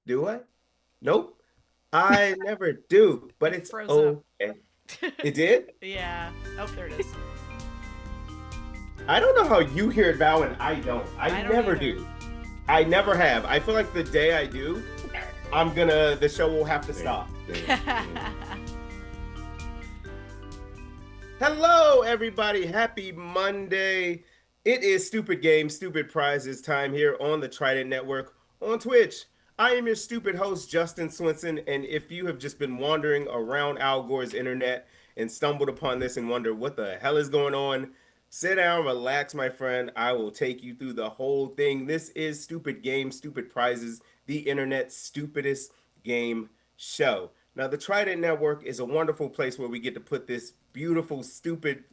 Do I? Nope. I never do, but It it's froze up. okay. It did? Yeah. Oh, there it is. I don't know how you hear it, Val, and I don't. I I don't never either. do. I never have. I feel like the day I do, the show will have to Same, stop. same, same. Hello, everybody. Happy Monday. It is Stupid Games, Stupid Prizes time here on the Trident Network on Twitch. I am your stupid host, Justin Swinson, and if you have just been wandering around Al Gore's internet and stumbled upon this and wonder what the hell is going on, sit down, relax, my friend. I will take you through the whole thing. This is Stupid Games, Stupid Prizes, the internet's stupidest game show. Now, the Trident Network is a wonderful place where we get to put this beautiful, stupid,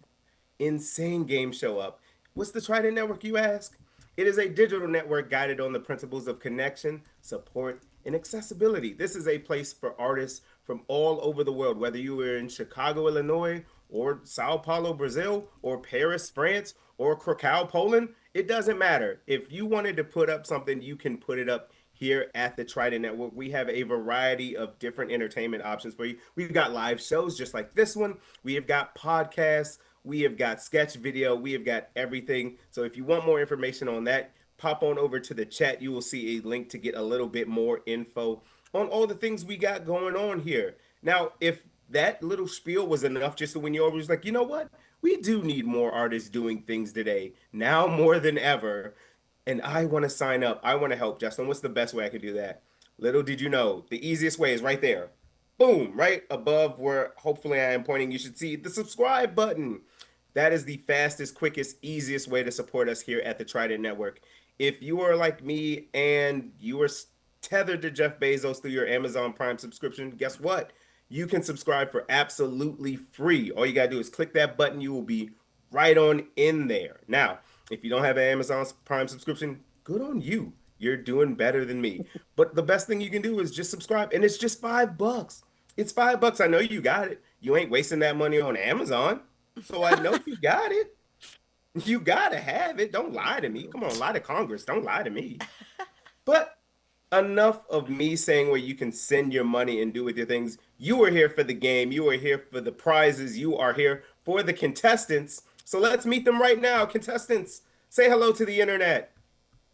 insane game show up. What's the Trident Network, you ask? It is a digital network guided on the principles of connection, support, and accessibility. This is a place for artists from all over the world, whether you are in Chicago, Illinois, or Sao Paulo, Brazil, or Paris, France, or Krakow, Poland. It doesn't matter. If you wanted to put up something, you can put it up here at the Trident Network. We have a variety of different entertainment options for you. We've got live shows just like this one. We have got podcasts. We have got sketch video. We have got everything. So if you want more information on that, pop on over to the chat. You will see a link to get a little bit more info on all the things we got going on here. Now, if that little spiel was enough just to win you over, it's like, you know what? We do need more artists doing things today, now more than ever. And I want to sign up. I want to help. Justin, what's the best way I could do that? Little did you know, the easiest way is right there. Boom, right above where hopefully I am pointing. You should see the subscribe button. That is the fastest, quickest, easiest way to support us here at the Trident Network. If you are like me and you are tethered to Jeff Bezos through your Amazon Prime subscription, guess what? You can subscribe for absolutely free. All you got to do is click that button. You will be right on in there. Now, if you don't have an Amazon Prime subscription, good on you. You're doing better than me. But the best thing you can do is just subscribe, and it's just $5. It's $5. I know you got it. You ain't wasting that money on Amazon. So I know you got it. You gotta have it. Don't lie to me. Come on, lie to Congress. Don't lie to me. But enough of me saying where you can send your money and do with your things. You are here for the game. You are here for the prizes. You are here for the contestants. So let's meet them right now. Contestants, say hello to the internet.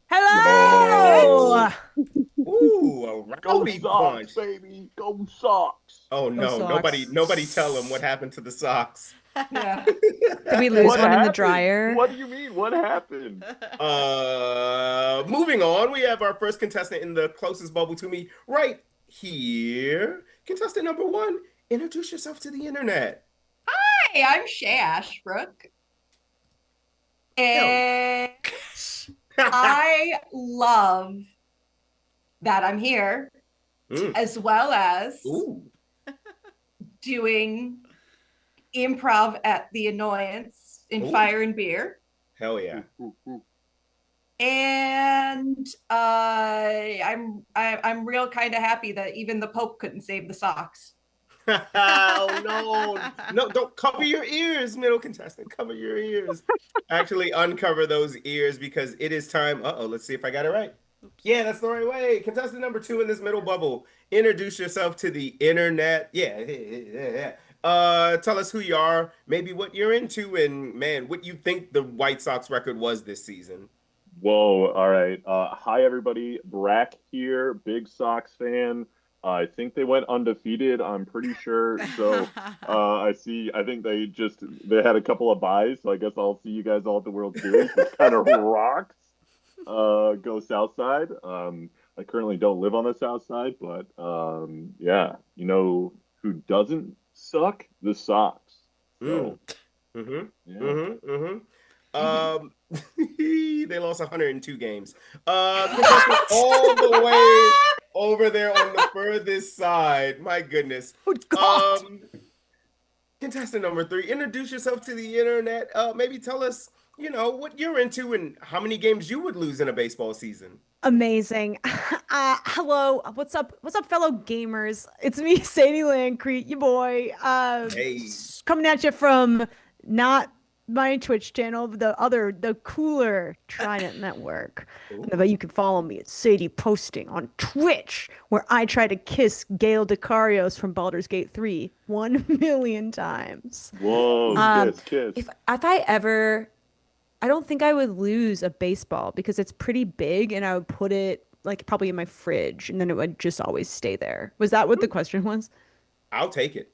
Hello! Yo! Ooh, a Go rowdy Sox, bunch. baby! Go Sox! Oh Go no, nobody, Sox. nobody tell them what happened to the socks. Yeah. Did we lose What one in the happened? dryer? What do you mean? What happened? Moving on, we have our first contestant in the closest bubble to me right here. Contestant number one, introduce yourself to the internet. Hi, I'm Shee Ashbrook, Hell and yeah. I love that I'm here, Mm. as well as Ooh, doing improv at the Annoyance in ooh, Fire and Beer. hell yeah. Ooh. And I'm real kind of happy that even the Pope couldn't save the socks. Oh no, no, don't cover your ears, middle contestant. Cover your ears. Actually, uncover those ears because it is time. Uh-oh, let's see if I got it right. Yeah, that's the right way. Contestant number two in this middle bubble. Introduce yourself to the internet. Yeah. Tell us who you are, maybe what you're into, and man, what you think the White Sox record was this season. Whoa! All right. Hi, everybody. Brack here, big Sox fan. I think they went undefeated. I'm pretty sure. So I see. I think they had a couple of buys. So I guess I'll see you guys all at the World Series, which kind of rocks. Go South Side. I currently don't live on the South Side, but yeah, you know who doesn't suck? The Sox. Mm. So Mm-hmm. yeah. Mm-hmm. Mm-hmm. Mhm. They lost 102 games. Contestant all the way over there on the furthest side. My goodness. Oh, God. Um, Contestant number three, introduce yourself to the internet. Maybe tell us, what you're into and how many games you would lose in a baseball season. Amazing. Hello. What's up, fellow gamers? It's me, Sadie Lancrete, your boy. Hey. Coming at you from not my Twitch channel, the cooler Trident Network. Ooh. But you can follow me at Sadie Posting on Twitch, where I try to kiss Gail Decarios from Baldur's Gate 3 1 million times. Whoa, Um, kiss. if I ever, I don't think I would lose a baseball because it's pretty big, and I would put it like probably in my fridge, and then it would just always stay there. Was that what the question was? I'll take it.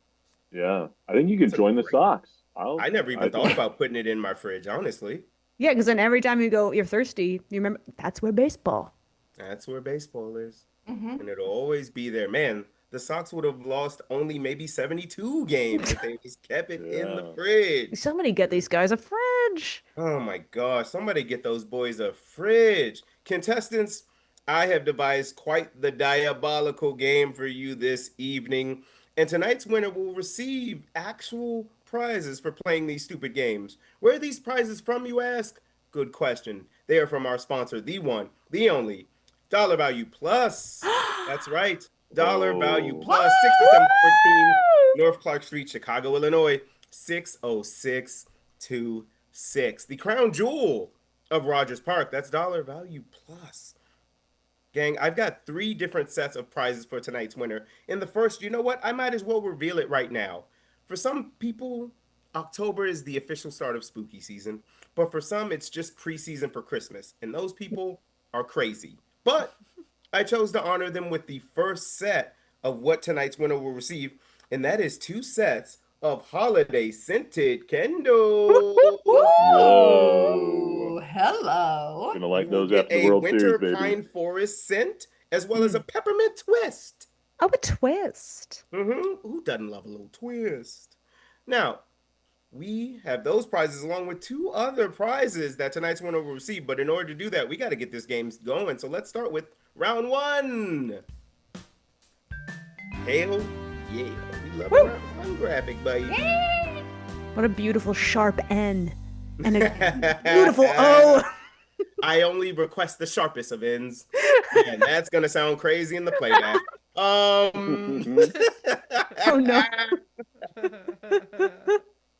Yeah, I think you could That's a join the great. Sox. I never I even thought think, about putting it in my fridge, honestly. Yeah, because then every time you go, you're thirsty, you remember that's where baseball. That's where baseball is. Mhm. And it'll always be there. Man, the Sox would have lost only maybe 72 games if they just kept it in the yeah. fridge. Somebody get these guys a fridge. Oh my gosh, somebody get those boys a fridge. Contestants, I have devised quite the diabolical game for you this evening. And tonight's winner will receive actual prizes for playing these stupid games. Where are these prizes from, you ask? Good question. They are from our sponsor, the one, the only, Dollar Value Plus. That's right. Dollar Value Whoa. Plus, 6714 North Clark Street, Chicago, Illinois, 60626. The crown jewel of Rogers Park. That's Dollar Value Plus. Gang, I've got 3 different sets of prizes for tonight's winner. In the first, you know what? I might as well reveal it right now. For some people, October is the official start of spooky season, but for some, it's just preseason for Christmas, and those people are crazy. But I chose to honor them with the first set of what tonight's winner will receive, and that is 2 sets of holiday scented candles. Whoa. Ooh, hello. Gonna You like will those get after the a World Series, winter baby. pine forest scent as well as a Mm. peppermint twist. Oh, a twist. Who doesn't love a little twist? Now, we have those prizes along with 2 other prizes that tonight's winner will receive. But in order to do that, we got to get this game going. So let's start with round 1. Hell yeah. We love a Woo! round 1 graphic, baby. What a beautiful sharp N and a beautiful O. I only request the sharpest of ends. Man, that's gonna sound crazy in the playback. Oh no.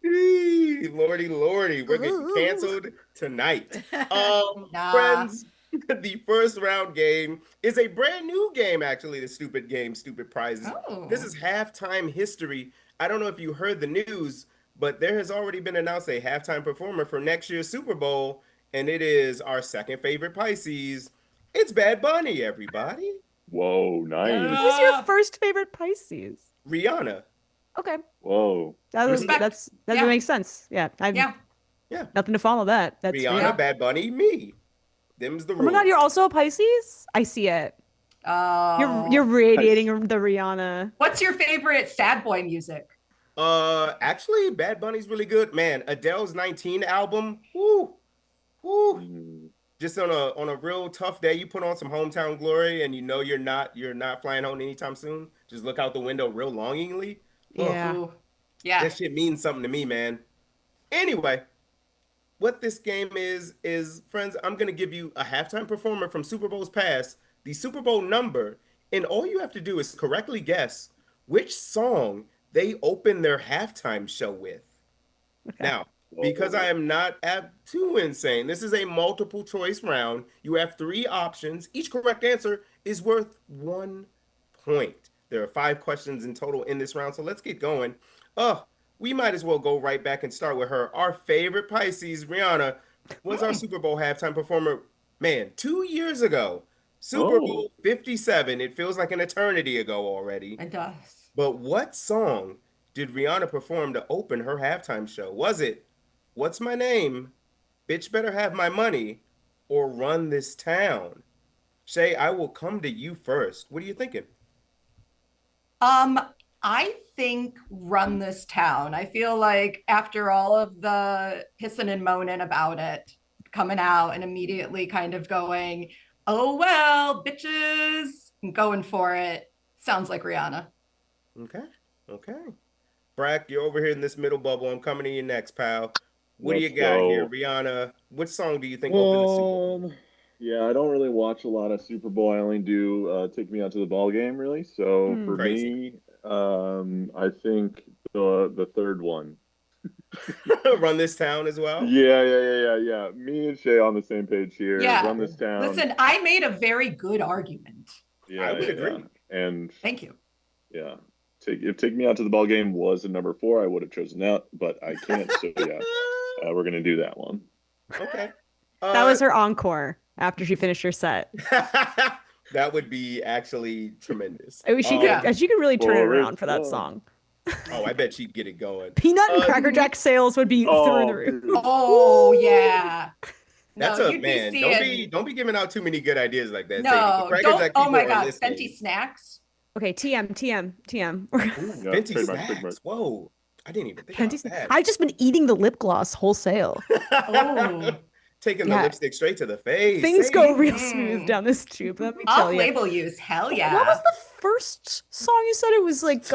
Lordy, lordy, we're getting canceled tonight. Nah. Friends, the first round game is a brand new game, actually. The stupid game, stupid prizes. This Oh. is halftime history. I don't know if you heard the news, but there has already been announced a halftime performer for next year's Super Bowl, and it is our second favorite Pisces. It's Bad Bunny, everybody. Whoa, nice. Who's your Yeah. first favorite Pisces? Rihanna. Okay. Whoa. Respect. That Yeah. makes sense. Yeah. I've Yeah. Yeah. nothing to follow that. That's Rihanna, Yeah. Bad Bunny, me. Them's the Oh my God, rules. you're also a Pisces? I see it. You're Oh. radiating the Rihanna. What's your favorite sad boy music? Actually, Bad Bunny's really good. Man, Adele's 19 album. Whoo, whoo. Mm. Just on a real tough day, you put on some Hometown Glory and you know you're not flying home anytime soon. Just look out the window real longingly. Oh, Yeah. Ooh. Yeah. that shit means something to me, man. Anyway, what this game is friends, I'm gonna give you a halftime performer from Super Bowls past, the Super Bowl number, and all you have to do is correctly guess which song they open their halftime show with. Okay. Now, because I am not too insane, this is a multiple choice round. You have 3 options. Each correct answer is worth 1 point. There are 5 questions in total in this round, so let's get going. Oh, we might as well go right back and start with her. Our favorite Pisces, Rihanna, was our Hmm. Super Bowl halftime performer, man, 2 years ago. Super Oh. Bowl 57. It feels like an eternity ago already. It does. But what song did Rihanna perform to open her halftime show? Was it What's My Name? Bitch Better Have My Money, or Run This Town? Shay, I will come to you first. What are you thinking? Um, I think run this town. I feel like after all of the hissing and moaning about it, coming out and immediately kind of going, oh well, bitches, and going for it. Sounds like Rihanna. Okay, okay. Brack, you're over here in this middle bubble. I'm coming to you next, pal. What do you Let's got here, go. Rihanna? What song do you think opened the Super Bowl? Yeah, I don't really watch a lot of Super Bowl. I only do take me out to the ball game, really. So Hmm. for Crazy. me, I think the third one. Run This Town as well. Yeah. Me and Shay on the same page here. Yeah. Run This Town. Listen, I made a very good argument. I would Yeah. agree. And Thank you. yeah, Take Me Out to the Ball Game was a number 4, I would have chosen that, but I can't. So yeah, we're gonna do that one. Okay. That was her encore after she finished her set. That would be actually tremendous. I mean, she could really turn it around for that song. Oh, I bet she'd get it going. Peanut and Cracker Jack sales would be through the roof. Oh yeah. That's No, a you'd man. be Don't seeing... don't be giving out too many good ideas like that. No, Sadie. The Cracker don't. Jack Oh my people are God, listening. Fenty snacks. Okay, TM. Ooh, Yeah, Fenty trademark. snacks. Whoa, I didn't even think Fenty about that. I've just been eating the lip gloss wholesale. Oh. Taking the lipstick straight to the face. Things Sadie. go real smooth down this tube. Let me tell you. Off-label use, hell yeah. What was the first song you said? It was like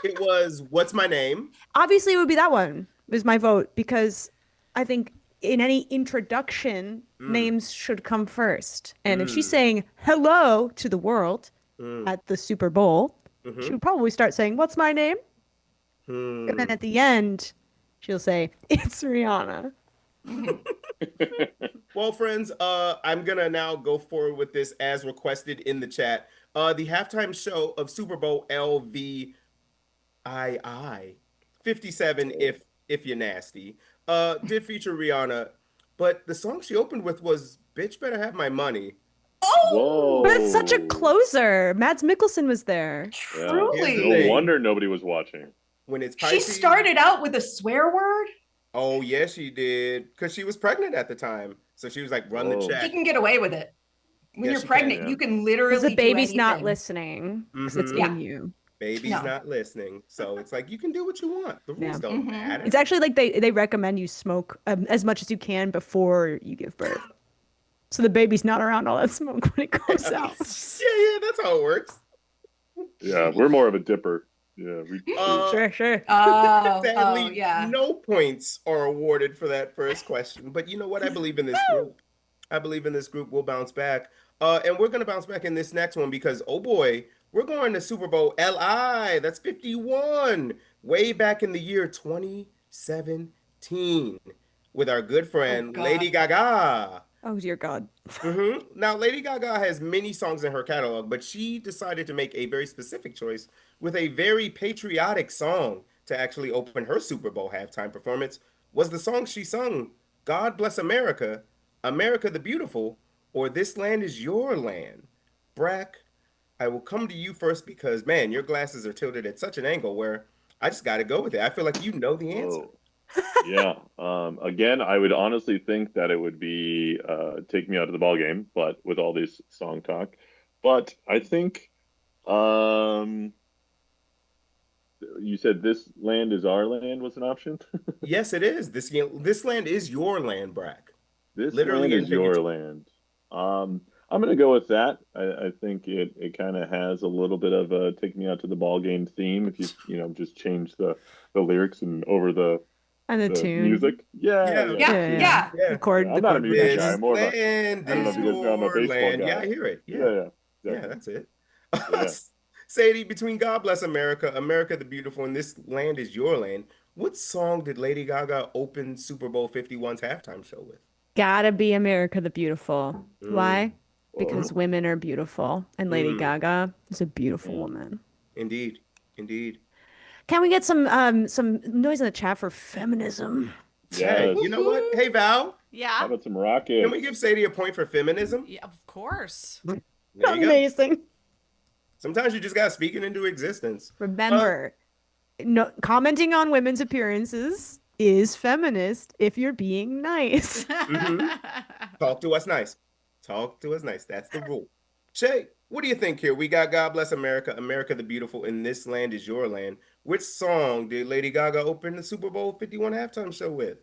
It was What's My Name? obviously it would be that one. Was my vote because I think in any introduction names should come first. And if she's saying hello to the world at the Super Bowl, she would probably start saying, "What's my name?" And then at the end, she'll say, "It's Rihanna." Well, friends, I'm gonna now go forward with this as requested in the chat. The halftime show of Super Bowl LVII 57, if you're nasty, did feature Rihanna, but the song she opened with was "Bitch Better Have My Money." Whoa! But it's such a closer. Mads Mikkelsen was there. Yeah. Truly. No wonder nobody was watching. When it's She Pisces, started out with a swear word. oh yes, she did, because she was pregnant at the time, so she was like, "Run the Whoa. She check." can get away with it. When Yes, you're she pregnant, can. you can literally Because the baby's do not anything. listening. Because it's Mhm. in you. Baby's No. not listening, so it's like you can do what you want. The rules Yeah. don't Mhm. matter. It's actually like they recommend you smoke as much as you can before you give birth. So the baby's not around all that smoke when it comes out. Yeah, that's how it works. Yeah, we're more of a dipper. Yeah, Sure. Sadly, Yeah. no points are awarded for that first question. But you know what? I believe in this group. I believe in this group. We'll bounce back. And we're going to bounce back in this next one because, oh boy, we're going to Super Bowl LI. That's 51. Way back in the year 2017 with our good friend, God. Lady Gaga. Oh dear God. Now, Lady Gaga has many songs in her catalog, but she decided to make a very specific choice with a very patriotic song to actually open her Super Bowl halftime performance. Was the song she sung "God Bless America," "America the Beautiful," or "This Land Is Your Land"? Brack, I will come to you first because, man, your glasses are tilted at such an angle where I just got to go with it. I feel like you know the answer. Whoa. Yeah. Again, I would honestly think that it would be Take Me Out of the Ball Game, but with all this song talk. But I think you said This Land Is Our Land was an option. Yes, it is. This land is your land, Brack. This Literally land and is your figuratively. land. I'm gonna go with that. I think it kind of has a little bit of a Take Me Out to the Ball Game theme if you just change the lyrics and over the And the tune. music. Yeah. Yeah. The chord. I'm The not a chord music progression. guy. I'm more of a Land I don't know is if you guys know I'm a your baseball land. guy. Yeah, I hear it. Yeah, Yeah, exactly. that's it. Yeah. Sadie, between God Bless America, America the Beautiful, and This Land Is Your Land, what song did Lady Gaga open Super Bowl 51's halftime show with? Gotta be America the Beautiful. Why? Because Whoa. women are beautiful, and Lady Mm. Gaga is a beautiful Yeah. woman. Indeed. Can we get some noise in the chat for feminism? Hey, Yes. you know what? Hey, Val, How Yeah. about some can rockets? we give Sadie a point for feminism? Yeah, of course. There you go. Amazing. Sometimes you just gotta speak it into existence. Remember, no, commenting on women's appearances is feminist if you're being nice. Talk to us nice. Talk to us nice. That's the rule. Shay, what do you think here? We got God Bless America, America the Beautiful, and This Land Is Your Land. Which song did Lady Gaga open the Super Bowl 51 halftime show with?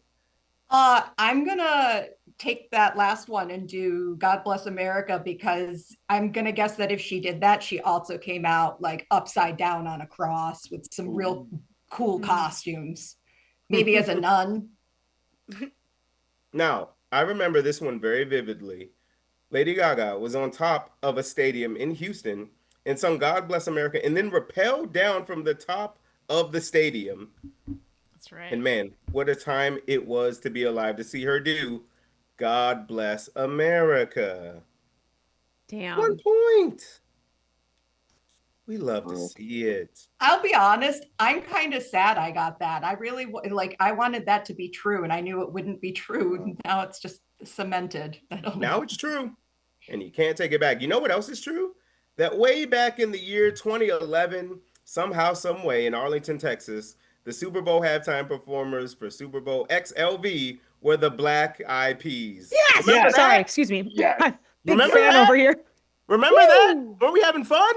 I'm gonna take that last one and do God Bless America because I'm gonna guess that if she did that, she also came out like upside down on a cross with some real cool costumes. Maybe as a nun. Now, I remember this one very vividly. Lady Gaga was on top of a stadium in Houston and sung God Bless America and then rappelled down from the top of the stadium That's right. And man, what a time it was to be alive to see her do God Bless America. One Damn. point. We love to Well, see it. I'll be honest, I'm kind of sad I got that. I really like I wanted that to be true and I knew it wouldn't be true. Now it's just cemented. I don't Now know. it's true, and you can't take it back. You know what else is true? That way back in the year 2011, somehow, some way in Arlington, Texas, the Super Bowl halftime performers for Super Bowl XLV were the Black Eyed Peas. Yes. Remember Yes. Sorry, that? excuse me. Yes. Big Remember fan that? over here. Remember that? Woo! Were we having fun?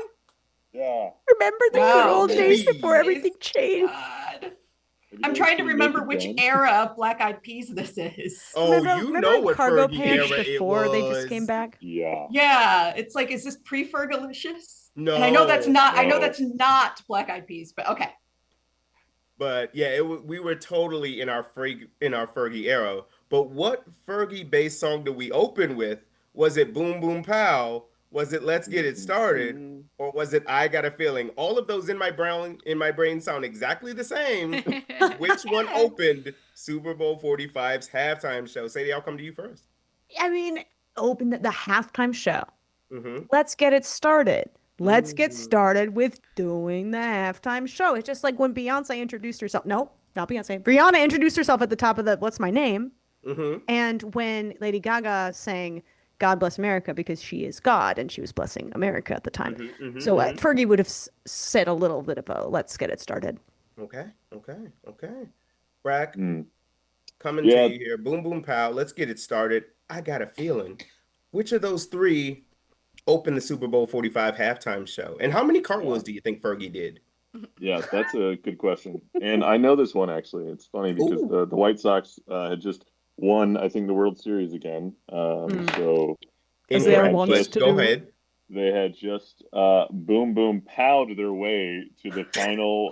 Yeah. Remember the good Wow. old days before Baby. everything changed. God. Have you I'm guys trying to seen remember Naked which Gun? era of Black Eyed Peas this is. Oh, you Remember know in what cargo Fergie pants era it before they just came was. back? Yeah. Yeah, it's like, is this pre-Fergalicious? And I know that's No, not. I know No. that's not Black Eyed Peas, but okay. but yeah, we were totally in our Fergie era. But what Fergie based song did we open with? Was it Boom Boom Pow? Was it Let's Get It Started? Or was it I Got a Feeling? All of those in my brain sound exactly the same. Which one Okay. opened Super Bowl 45's halftime show? Sadie, I'll come to you first. I mean, open the halftime show. Mm-hmm. Let's get it started. Let's get Mm-hmm. started with doing the halftime show. It's just like when Beyonce introduced herself. No, not Beyonce. Rihanna introduced herself at the top of the What's My Name? Mm-hmm. And when Lady Gaga sang God Bless America because she is God and she was blessing America at the time. Mm-hmm. Mm-hmm. So Mm-hmm. Fergie would have said a little bit of a let's get it started. Okay. Okay. Okay. Brack, Mm. coming to Yeah. you here. Boom, boom, pow. Let's get it started. I got a feeling. Which of those three opened the Super Bowl 45 halftime show? And how many Yeah. cartwheels do you think Fergie did? Yeah, that's a good question. And I know this one actually. It's funny because Ooh. the White Sox had just won, I think, the World Series again. So As they they are had Incorrect, wont but just to go do. ahead. they had just boom boom powed their way to the final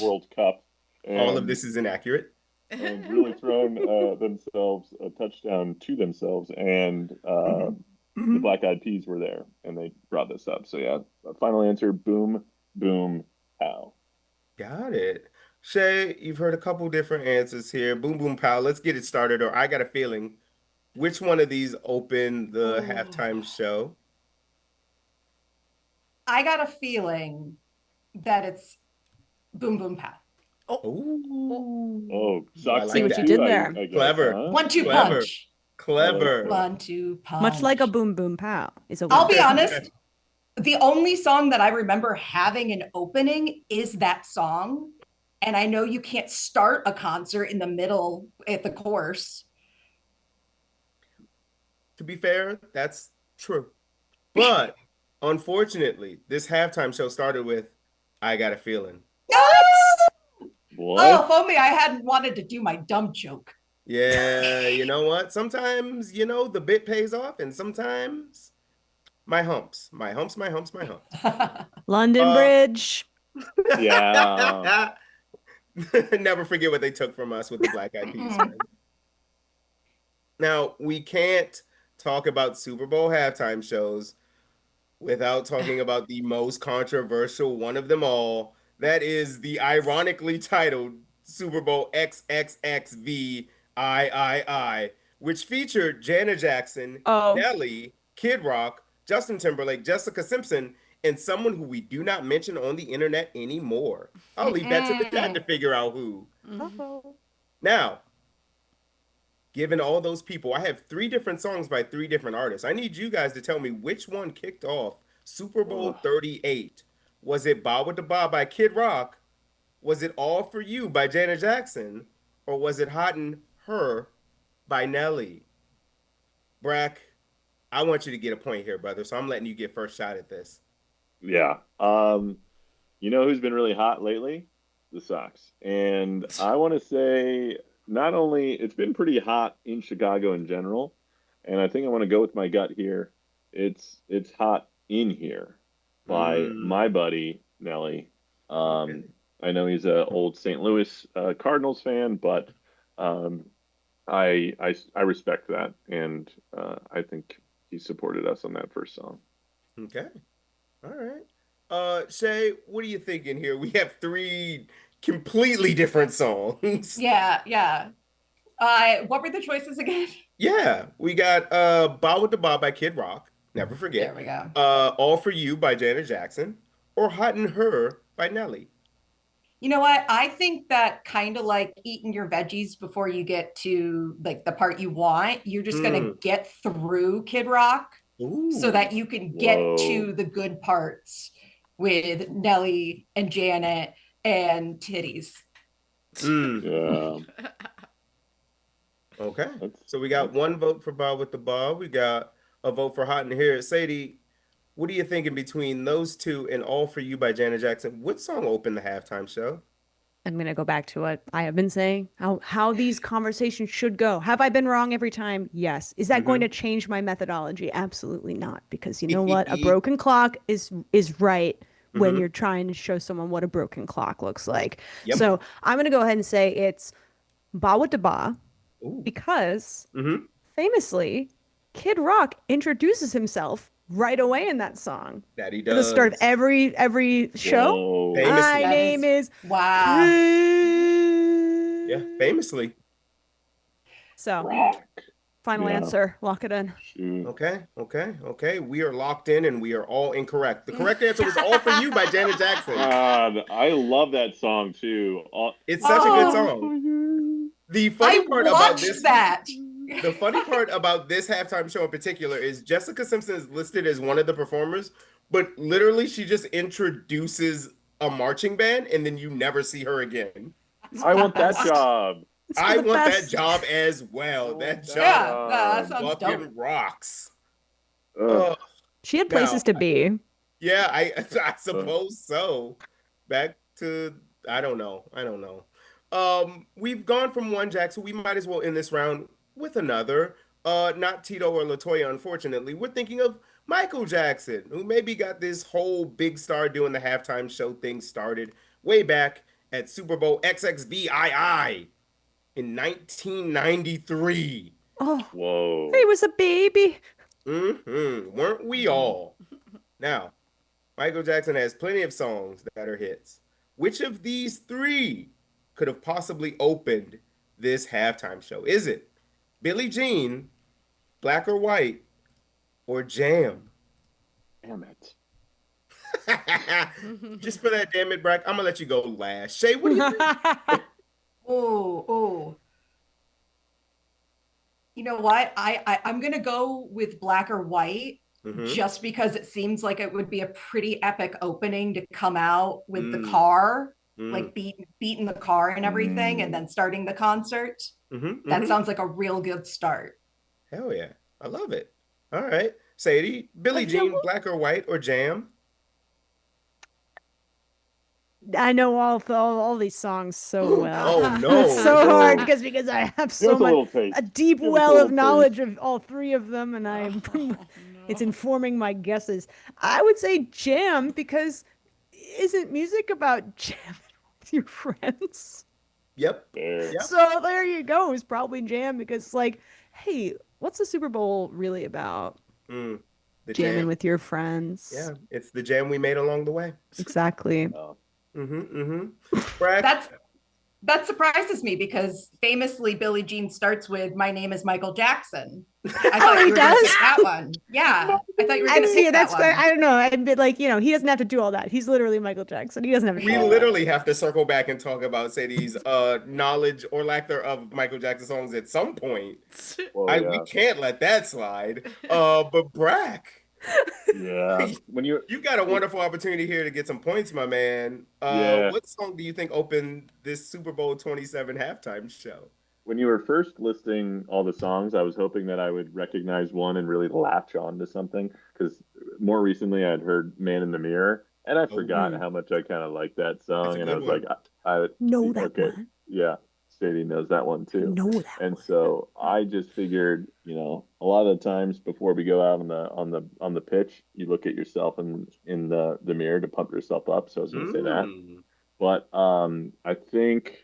World Cup All of and this is inaccurate. really thrown themselves a touchdown to themselves. And Mm-hmm. the Mm-hmm. Black Eyed Peas were there, and they brought this up. So yeah, final answer: boom boom pow. Got it. Shay, you've heard a couple different answers here. Boom, boom, pow. Let's get it started. Or I got a feeling. Which one of these opened the Oh, halftime show? I got a feeling that it's Boom Boom Pow. Oh, Ooh, Oh, I Sox See like fan what you that. too, did there. I guess, Clever, huh? 1-2 Yeah, clever, punch. I like clever. that. 1-2 Much like a punch. boom boom pow is a I'll be 1-2 punch. honest. The only song that I remember having an opening is that song. And I know you can't start a concert in the middle at the course. To be fair, that's true. But unfortunately, this halftime show started with I Got a Feeling. What? Oh, What? if only I hadn't wanted to do my dumb joke. Yeah, you know what? Sometimes, the bit pays off, and sometimes my humps, my humps, my humps, my humps. London Uh, Bridge. Yeah. never forget what they took from us with the Black Eyed Peas, friend. Now, we can't talk about Super Bowl halftime shows without talking about the most controversial one of them all. That is the ironically titled Super Bowl XXXVIII, which featured Janet Jackson, Oh, Nelly, Kid Rock, Justin Timberlake, Jessica Simpson, and someone who we do not mention on the internet anymore. I'll leave that to the chat to figure out who. uh-oh. Now, given all those people, I have three different songs by three different artists. I need you guys to tell me which one kicked off Super Bowl Ugh. 38. Was it Ba with the Ba by Kid Rock? Was it All for You by Janet Jackson? Or was it Hot and Her by Nelly? Brack, I want you to get a point here, brother. So I'm letting you get first shot at this. Yeah. You know who's been really hot lately? The Sox. And I want to say not only it's been pretty hot in Chicago in general, and I think I want to go with my gut here. It's hot in here by my Mm, buddy Nelly. okay. Um, I know he's a old St. Louis Cardinals fan, but um, I respect that, and I think he supported us on that first song. Okay. All right. Shay, what are you thinking here? We have three completely different songs. Yeah, yeah. What were the choices again? Yeah, we got Bow with the Bob by Kid Rock, never There forget. we go. All for You by Janet Jackson, or Hot in Her by Nelly. You know what? I think that kind of like eating your veggies before you get to like the part you want, you're just gonna Mm. get through Kid Rock so Ooh. that you can get Whoa. to the good parts with Nelly and Janet and titties. Mm. Yeah. Okay. So we got That's one vote for Bob with the Bob. We got a vote for Hot in Here. Sadie, what are you thinking between those two and All for You by Janet Jackson? What song opened the halftime show? I'm going to go back to what I have been saying, how these conversations should go. Have I been wrong every time? Yes. Is that going Mm-hmm. to change my methodology? Absolutely not. Because you know what? A broken clock is right when Mm-hmm. you're trying to show someone what a broken clock looks like. Yep. So I'm going to go ahead and say it's Ba with the Ba Ooh. because Mm-hmm. famously, Kid Rock introduces himself right away in that song. That he At the start of does. every show, whoa. my Famously. That name is is wow. Yeah, Kid. famously. So, Rock. final Yeah. answer, lock it in. Shoot. Okay. We are locked in and we are all incorrect. The correct answer was All for You by Janet Jackson. God, I love that song too. It's such a good Oh, song. The funny I part about watched this, that. the funny part about this halftime show in particular is Jessica Simpson is listed as one of the performers, but literally she just introduces a marching band and then you never see her again. It's I for the want that best. job. It's for I the want that best. job as I well. want That that job Yeah, that job. sounds dope. fucking rocks. Ugh. Oh, She had now places to be. yeah, I Ugh. suppose so. Back to I don't know. We've gone from one Jack, so we might as well end this round with another. Not Tito or Latoya, unfortunately. We're thinking of Michael Jackson, who maybe got this whole big star doing the halftime show thing started way back at Super Bowl XXVII in 1993. Oh, he Whoa. was a baby. Weren't we all? Now, Michael Jackson has plenty of songs that are hits. Which of these three could have possibly opened this halftime show? Is it Billie Jean, Black or White, or Jam? Damn it. Just for that, damn it, Brack, I'm gonna let you go last. Shay, what do you think? Oh, oh. You know what? I'm gonna go with Black or White Mm-hmm. just because it seems like it would be a pretty epic opening to come out with the Mm, car, mm, like beating the car and everything, and Mm. then starting the concert. mm-hmm, That mm-hmm. sounds like a real good start. Hell yeah. I love it. All right. Sadie, Billie No, Jean, Black or White, or Jam? I know all these songs so well. Oh It's no, so hard no. because I have Give so us a much little taste. a deep Give us a well of little taste. knowledge of all three of them, and Oh, it's no. informing my guesses. I would say Jam because isn't music about jamming with your friends? Yep. There. Yep. So there you go. It's probably Jam because like, hey, what's the Super Bowl really about? Mm, the Jamming jam. with your friends. Yeah, it's the jam we made along the way. Exactly. Oh. Brack. That's that surprises me because famously Billie Jean starts with "My name is Michael Jackson." I Oh, thought he you were going to does? pick that one. Yeah, I thought you were going And to see, pick that that's one. I don't know. I'd be like, he doesn't have to do all that. He's literally Michael Jackson. He doesn't have to do We all that. literally have to circle back and talk about Sadie's knowledge or lack thereof of Michael Jackson songs at some point. Well, We yeah. can't let that slide. But Brack, Yeah. When you you got a wonderful opportunity here to get some points, my man. yeah. What song do you think opened this Super Bowl 27 halftime show? When you were first listing all the songs, I was hoping that I would recognize one and really latch on to something. Because more recently, I'd heard "Man in the Mirror," and I Oh, forgot how much I kind of liked that that's a song. And I good was like, one. I Know that okay, one. yeah, Sadie knows that one I too. know that And one. so I just figured, a lot of the times before we go out on the pitch, you look at yourself in the mirror to pump yourself up. So I was going to say that, Mm. but I think.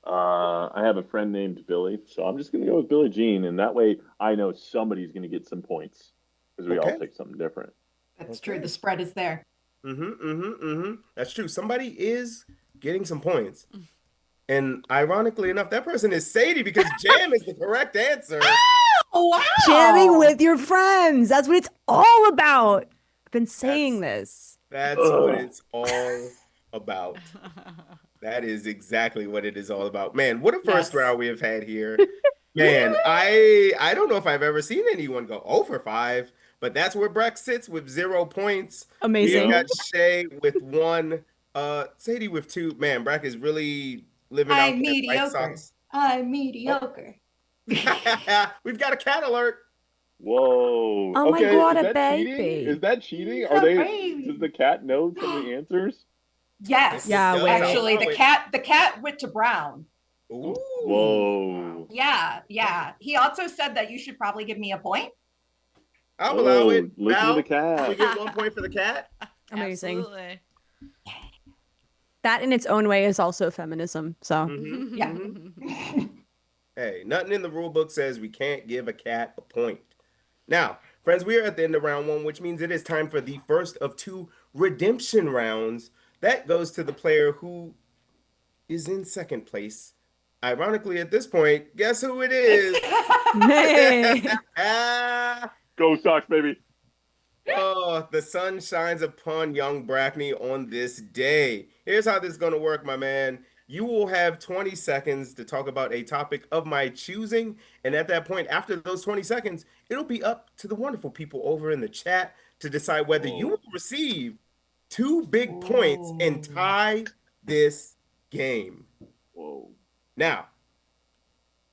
I have a friend named Billy, so I'm just going to go with Billie Jean, and that way I know somebody's going to get some points because we all Okay. pick something different. That's true. The Okay. spread is there. That's true. Somebody is getting some points. And ironically enough, that person is Sadie because jam is the correct answer. Oh, wow. Jamming with your friends. That's what it's all about. I've been saying this. That's what it's all about. That is exactly what it is all about. Man, what a first Yes. round we have had here. Man, I don't know if I've ever seen anyone go 0 for 5, but that's where Breck sits with 0 points. We've Amazing. got Shee with 1, Sadie with 2. Man, Breck is really living out I'm that White mediocre. Sox. I'm Oh. mediocre. We've got a cat alert. Whoa. Oh my Okay, God, is a that cheating? baby. Is that cheating? He's Are a they? baby. Does the cat know some of the answers? Yes. Yeah, It does. wait. Actually, I'll the allow it. cat went to Brown. Ooh. Whoa. Yeah. He also said that you should probably give me a point. I'll allow Oh, it. listen to the Val, can we cat. get 1 point for the cat? Amazing. Absolutely. That in its own way is also feminism. So Mhm, Yeah. mhm. Hey, nothing in the rule book says we can't give a cat a point. Now, friends, we are at the end of round 1, which means it is time for the first of 2 redemption rounds. That goes to the player who is in second place. Ironically, at this point, guess who it is? hey. Go Sox, baby. Oh, the sun shines upon young Brackney on this day. Here's how this is going to work, my man. You will have 20 seconds to talk about a topic of my choosing. And at that point, after those 20 seconds, it'll be up to the wonderful people over in the chat to decide whether you Whoa. will receive 2 big points and Ooh. tie this game. Whoa. Now,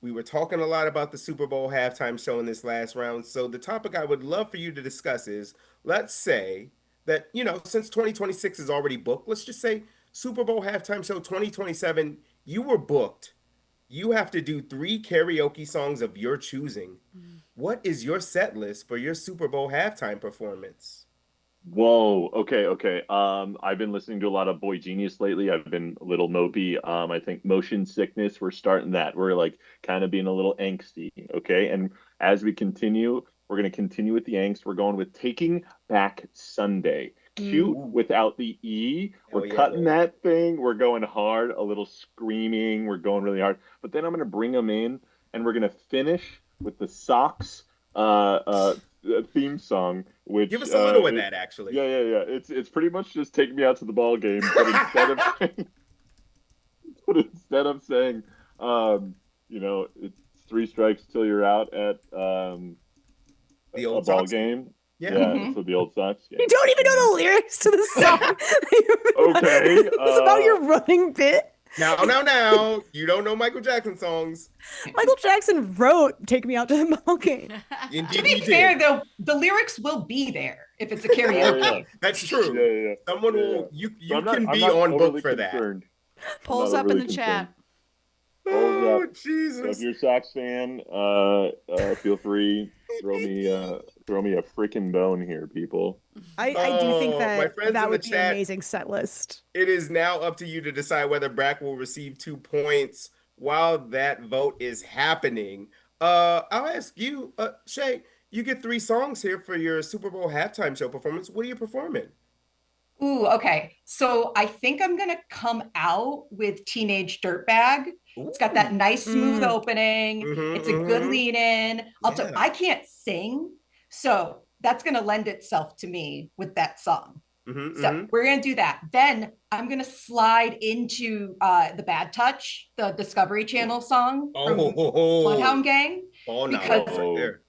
we were talking a lot about the Super Bowl halftime show in this last round. So the topic I would love for you to discuss is, let's say that, since 2026 is already booked, let's just say Super Bowl halftime show 2027, you were booked. You have to do 3 karaoke songs of your choosing. What is your set list for your Super Bowl halftime performance? Whoa. Okay. I've been listening to a lot of Boy Genius lately. I've been a little mopey. I think Motion Sickness, we're starting that. We're like kind of being a little angsty. Okay. And as we continue, we're going to continue with the angst. We're going with Taking Back Sunday. Cute Ooh. without the E. Hell We're yeah, cutting Lord. that thing. We're going hard, a little screaming. We're going really hard. But then I'm going to bring them in and we're going to finish with the Sox theme song, Give which us a little of that, actually. yeah. It's pretty much just take me out to the ball game, but instead of saying, it's 3 strikes till you're out at The a old ball Sox? game. Yeah. Yeah, so the old Sox. Yeah. You don't even know the lyrics to the song. Okay. It's about your running bit. Now. You don't know Michael Jackson songs. Michael Jackson wrote "Take Me Out to the Ball Game." To Indeed, be he fair, did. though, the lyrics will be there if it's a Oh karaoke. yeah. That's true. Yeah. Someone Yeah. will. So You I'm not. can I'm be not on book overly for that. concerned. I'm Polls not up in overly the concerned. chat. Polls Oh, up. So if Jesus. you're a Sox fan, feel free throw me a freaking bone here, people. I do think Oh, my that friends in the would be an chat, amazing set list. it is now up to you to decide whether Brack will receive 2 points while that vote is happening. I'll ask you, Shee, you get 3 songs here for your Super Bowl halftime show performance. What are you performing? Ooh, okay. So I think I'm gonna come out with Teenage Dirtbag. It's got that Ooh. nice smooth opening. Mm-hmm, It's a good mm-hmm. lead in. Also, Yeah. I can't sing, so that's gonna lend itself to me with that song. Mm-hmm, So mm-hmm. we're gonna do that. Then I'm gonna slide into the Bad Touch, the Discovery Channel song from Bloodhound Gang, Ball because knowledge right there.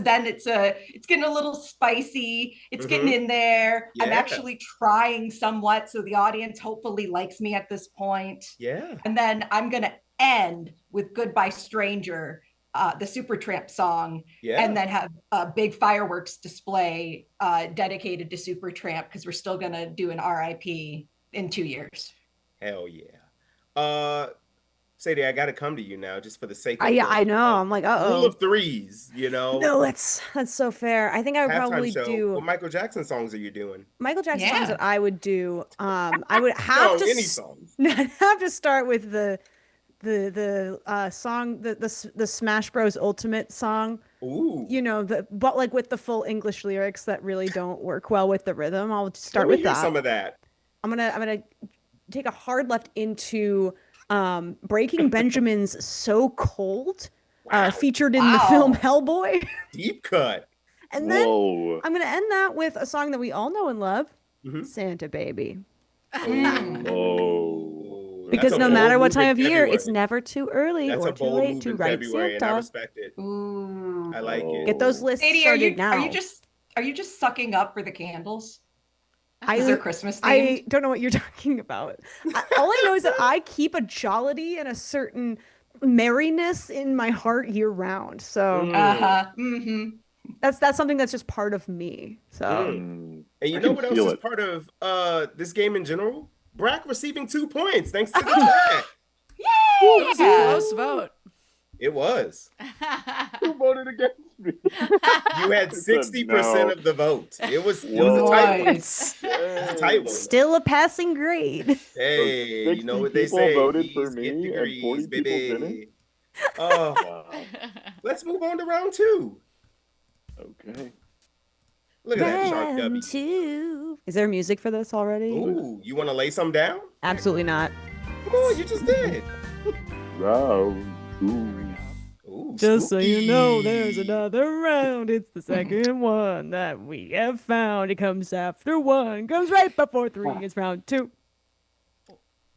then it's getting a little spicy, it's getting Mm-hmm. in there. I'm Yeah. actually trying somewhat, so the audience hopefully likes me at this point. Yeah. And then I'm gonna end with Goodbye Stranger, the Supertramp song, Yeah. and then have a big fireworks display dedicated to Supertramp, because we're still gonna do an RIP in 2 years. Hell yeah. Sadie, I got to come to you now just for the sake of Yeah, the I know. I'm like, rule uh-oh. of threes, No, that's so fair. I think I would halftime probably show. do What Michael Jackson songs are you doing? Michael Jackson songs Yeah. that I would do. I would have No, to any songs. I'd have to start with the song, the Smash Bros Ultimate song. Ooh. But like with the full English lyrics that really don't work well with the rhythm. I'll Let start me with hear that. some of that. I'm gonna take a hard left into Breaking Benjamin's "So Cold," Wow. featured in the film Wow. Hellboy. Deep cut. And then Whoa. I'm gonna end that with a song that we all know and love, Mhm. "Santa Baby." Oh. Because That's a no bold matter what move in time of year, it's February. never too early That's or a too bold late move to in write February, and I Santa. respect it. Ooh. I like it. Get those lists Sadie, started now. are you just sucking up for the candles? I, Is there Christmas I themed? don't know what you're talking about. All I know is that I keep a jollity and a certain merriness in my heart year round. So Uh-huh. Mm-hmm. that's something that's just part of me. So Mm. And you I know can what else feel is it. part of this game in general? Brack receiving 2 points thanks to the Oh, chat. It was a yeah. close vote. It was. Who voted against me? You had I said 60% no. of the vote. It was a Whoa. tight one. Nice. It's a tight one. still a passing grade. Hey, you know 60 what they people say? voted for B's get me and 40 degrees, people didn't? baby. Oh, Wow. let's move on to round 2. Okay. Look at that shark Round W. 2. Is there music for this already? Ooh, you want to lay some down? Absolutely not. Come on, you just did. Round 2. Ooh, Just so you know, there's spooky. another round. It's the second one that we have found. It comes after 1, comes right before 3. It's round 2.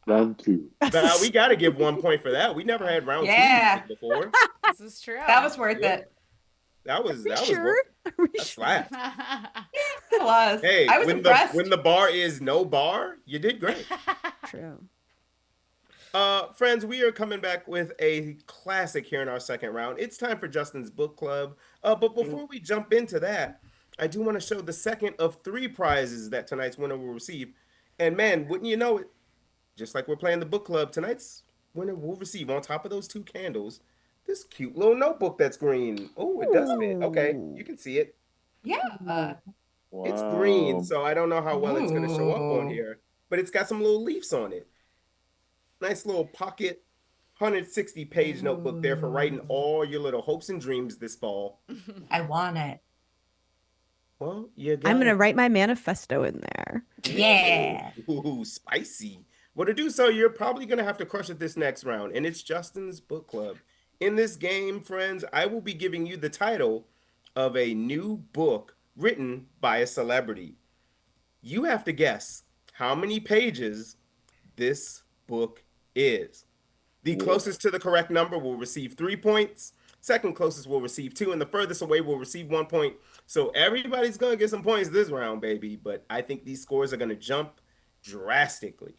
Round 2. Now, we got to give 1 point for that. We never had round 2 Yeah. music before. This is true. That was worth Yep. it. That was Sure? work. Are we That sure? slapped. It was. Hey, I was impressed. when the bar is no bar, you did great. True. Friends, we are coming back with a classic here in our second round. It's time for Justin's book club. But before we jump into that, I do want to show the second of 3 prizes that tonight's winner will receive. And man, wouldn't you know it? Just like we're playing the book club, tonight's winner will receive on top of those 2 candles this cute little notebook that's green. Oh, it does fit. Okay, you can see it. Yeah. It's green, Wow. so I don't know how well it's going to show up on Ooh. here, but it's got some little leaves on it. Nice little pocket 160-page notebook there for writing all your little hopes and dreams this fall. I want it. Well, you got I'm going to write my manifesto in there. Yeah. Ooh, spicy. Well, to do so, you're probably going to have to crush it this next round, and it's Justin's book club. In this game, friends, I will be giving you the title of a new book written by a celebrity. You have to guess how many pages this book is. The closest to the correct number will receive 3 points. Second closest will receive 2, and the furthest away will receive 1 point. So everybody's going to get some points this round, baby. But I think these scores are going to jump drastically.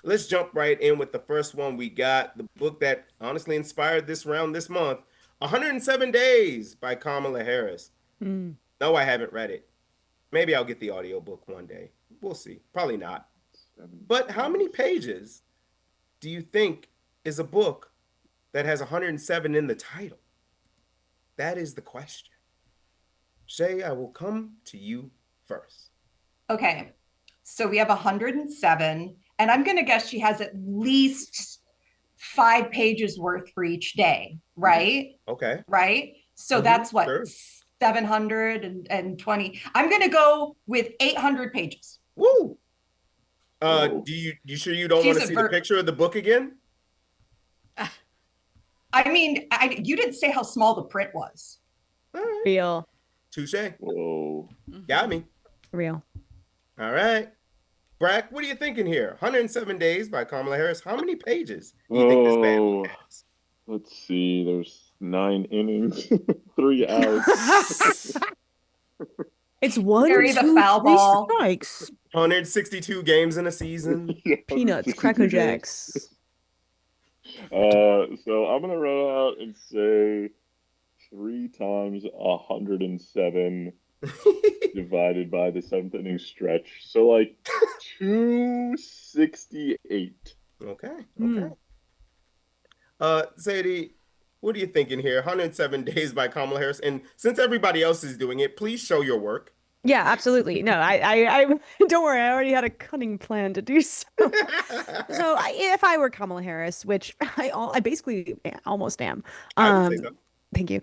Let's jump right in with the first one we got. The book that honestly inspired this round this month, 107 Days by Kamala Harris. No, I haven't read it. Maybe I'll get the audiobook one day. We'll see. Probably not. But how many pages do you think is a book that has 107 in the title? That is the question. Shay, I will come to you first. Okay. So we have 107, and I'm going to guess she has at least 5 pages worth for each day, right? Okay. Right? So Mhm, that's what, sure. 720. I'm going to go with 800 pages. Woo! Whoa. You sure you don't She's want to a see the picture of the book again? I mean, you didn't say how small the print was. All right. Real. Touche. Whoa. Got me. Real. All right. Brack, what are you thinking here? 107 Days by Kamala Harris. How many pages do you think this bad book has? Let's see. There's 9 innings, 3 outs. It's 1, Carry the 2, foul 3 ball. strikes. 162 games in a season. Yeah, Peanuts, 162 Cracker games. Jacks. So I'm gonna run out and say 3 times 107 divided by the 7th inning stretch. So like 268. Okay. Hmm. Sadie, what are you thinking here? 107 Days by Kamala Harris. And since everybody else is doing it, please show your work. Yeah, absolutely. No, I don't worry. I already had a cunning plan to do so. If I were Kamala Harris, which I basically almost am, I would say so. thank you.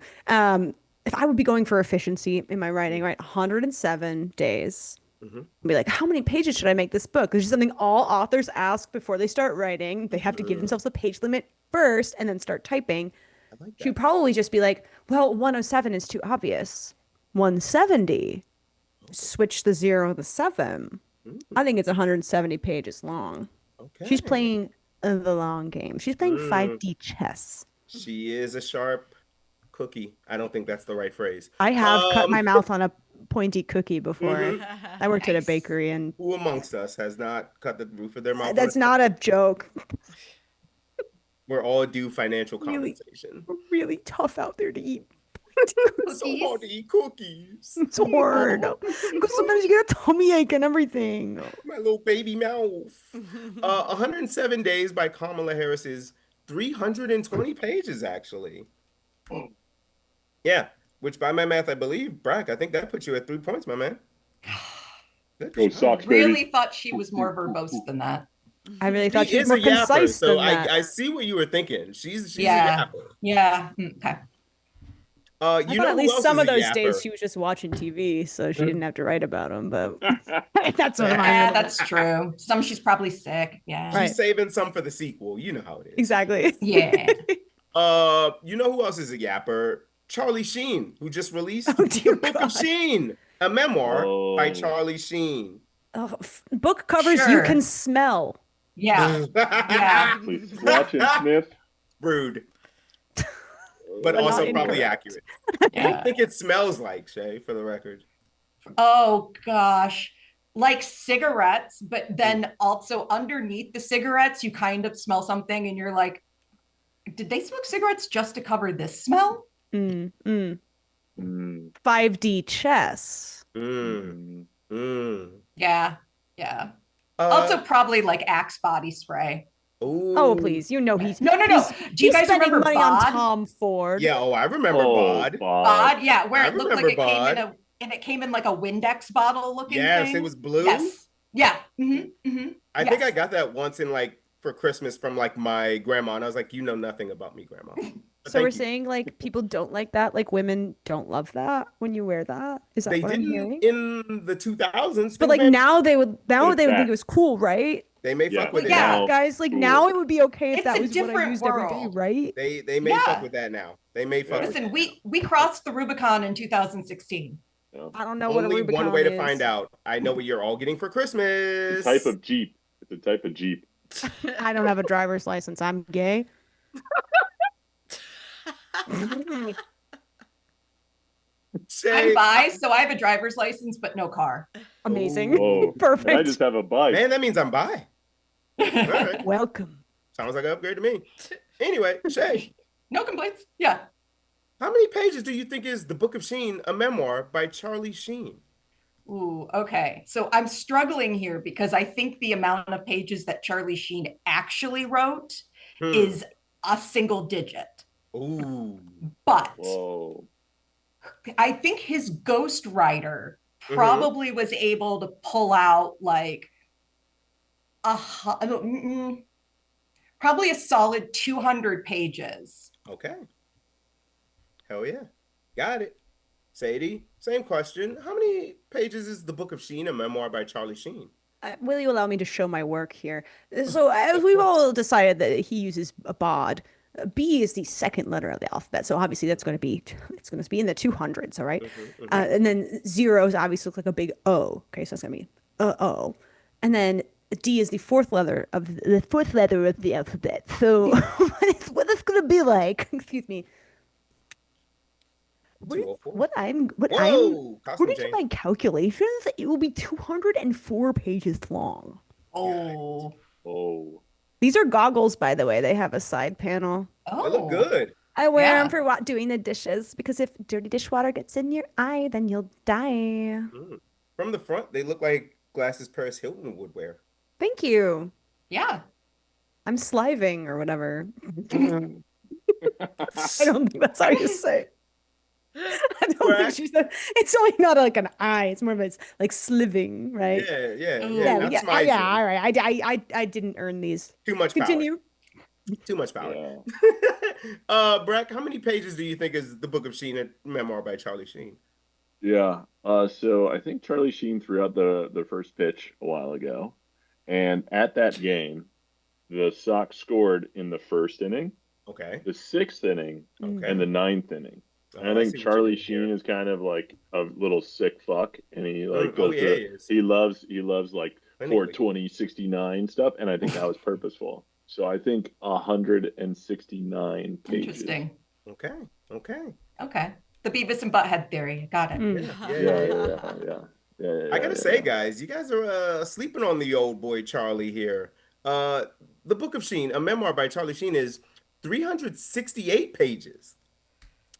If I would be going for efficiency in my writing, right, 107 days, Mm-hmm. Be like, how many pages should I make this book? This is something all authors ask before they start writing. They have to give themselves a page limit first and then start typing. I like She that. would probably just be like, well, 107 is too obvious. 170, switch the 0 to the 7. I think it's 170 pages long. She's Okay. playing the long game. She's playing 5D chess. She is a sharp cookie. I don't think that's the right phrase. I have cut my mouth on a pointy cookie before. I worked at a Nice. bakery, and Who amongst us has not cut the roof of their mouth? that's not a joke. We're all due financial Really, compensation. really tough out there to eat. It's so hard to eat cookies. It's hard because sometimes you get a tummy ache and everything. My little baby mouth. 107 Days by Kamala Harris is 320 pages, actually. Yeah, which by my math, I believe, Brack, I think that puts you at 3 points, my man. Good Go job. Sox, Really baby. thought she was more verbose than that. I really thought she was is more a yapper, concise so than that. I see what you were thinking. She's Yeah. a yapper. Yeah. Okay. I You thought know at who least else some is of a those days yapper? she was just watching TV, so she didn't have to write about them. But that's what Yeah, I'm. that's true. Some she's probably sick. Yeah. Right. She's saving some for the sequel. You know how it is. Exactly. Yeah. You know who else is a yapper? Charlie Sheen, who just released Oh, dear The Book God. of Sheen, a memoir by Oh. Charlie Sheen. Oh, book covers you Sure. can smell. Yeah. Yeah. Please scratch and sniff. Rude, but But also not probably incorrect. accurate. What do you Yeah. think it smells like, Shay, for the record? Oh gosh. Like cigarettes, but then also underneath the cigarettes, you kind of smell something and you're like, did they smoke cigarettes just to cover this smell? Mm. 5D chess. Yeah. Yeah. Uh, Also probably like Axe body spray. Oh, please. You know he's No. Do you he's guys spending remember money on Bod? Tom Ford. Yeah, I remember Bod. Bod, yeah, where I it looked like remember it came in Bod. and it came in like a Windex bottle looking Yes, thing. it was blue. Yes. Yeah. I think I got that once in like for Christmas from like my grandma, and I was like, "You know nothing about me, grandma." But So we're thank you. saying like people don't like that, like women don't love that when you wear that. Is that They what I'm didn't hearing? in the 2000s. But like now they would think back. it was cool, right? They may Yeah, fuck with but it yeah. now. Guys, like Cool. now it would be okay if It's that a was what I different used every day, world. right? They may Yeah. fuck with that now. They may fuck with Listen, that we crossed the Rubicon in 2016. I don't know now. what a Only Rubicon one way to is. find out. I know what you're all getting for Christmas. It's a type of Jeep. It's a type of Jeep. I don't have a driver's license. I'm gay. Shay, I'm bi, so I have a driver's license, but no car. Amazing. Whoa. Perfect. And I just have a bike. man, that means I'm bi. All right. Welcome. Sounds like an upgrade to me. Anyway, Shay, No complaints. Yeah. how many pages do you think is The Book of Sheen, a memoir by Charlie Sheen? Ooh, okay. So I'm struggling here because I think the amount of pages that Charlie Sheen actually wrote is a single digit. Ooh. But Whoa. I think his ghostwriter probably was able to pull out like probably a solid 200 pages. Okay. Hell yeah. Got it. Sadie, same question. How many pages is The Book of Sheen, a memoir by Charlie Sheen? Will you allow me to show my work here? So as we've all decided that he uses a bod, B is the second letter of the alphabet. So obviously that's going to be in the 200s, all right? And then zeros obviously look like a big O. Okay, so that's going to be O. And then D is the fourth letter of the alphabet. So what it's going to be like? Excuse me. According Costume to change. my calculations, it will be 204 pages long. Oh. Oh. These are goggles, by the way. They have a side panel. Oh. They look good. I wear Yeah. them for doing the dishes because if dirty dishwater gets in your eye, then you'll die. From the front, they look like glasses Paris Hilton would wear. Thank you. Yeah. I'm sliving or whatever. I don't think that's how you say it. I don't think she said it's only not like an eye. It's more of it's like sliving, right? Yeah. Not Yeah. smizing. All right. I didn't earn these. Too much Continue. power. Too much power. Yeah. Brack, how many pages do you think is The Book of Sheen, a memoir by Charlie Sheen? Yeah. So I think Charlie Sheen threw out the first pitch a while ago, and at that game, the Sox scored in the first inning, Okay. the sixth inning, and Okay. the ninth inning. And Oh, I I think see what you Charlie did Sheen here. is kind of like a little sick fuck, and he like Oh goes yeah, to he is. he loves like Clinically. 420 69 stuff, and I think that was purposeful. So I think 169 pages. Interesting. Okay. Okay. Okay. The Beavis and Butthead theory. Got it. Yeah. Yeah. Yeah. Yeah, Yeah. yeah, yeah, yeah, yeah, I yeah, gotta yeah, say, yeah. guys, you guys are sleeping on the old boy Charlie here. Uh, the Book of Sheen, a memoir by Charlie Sheen, is 368 pages.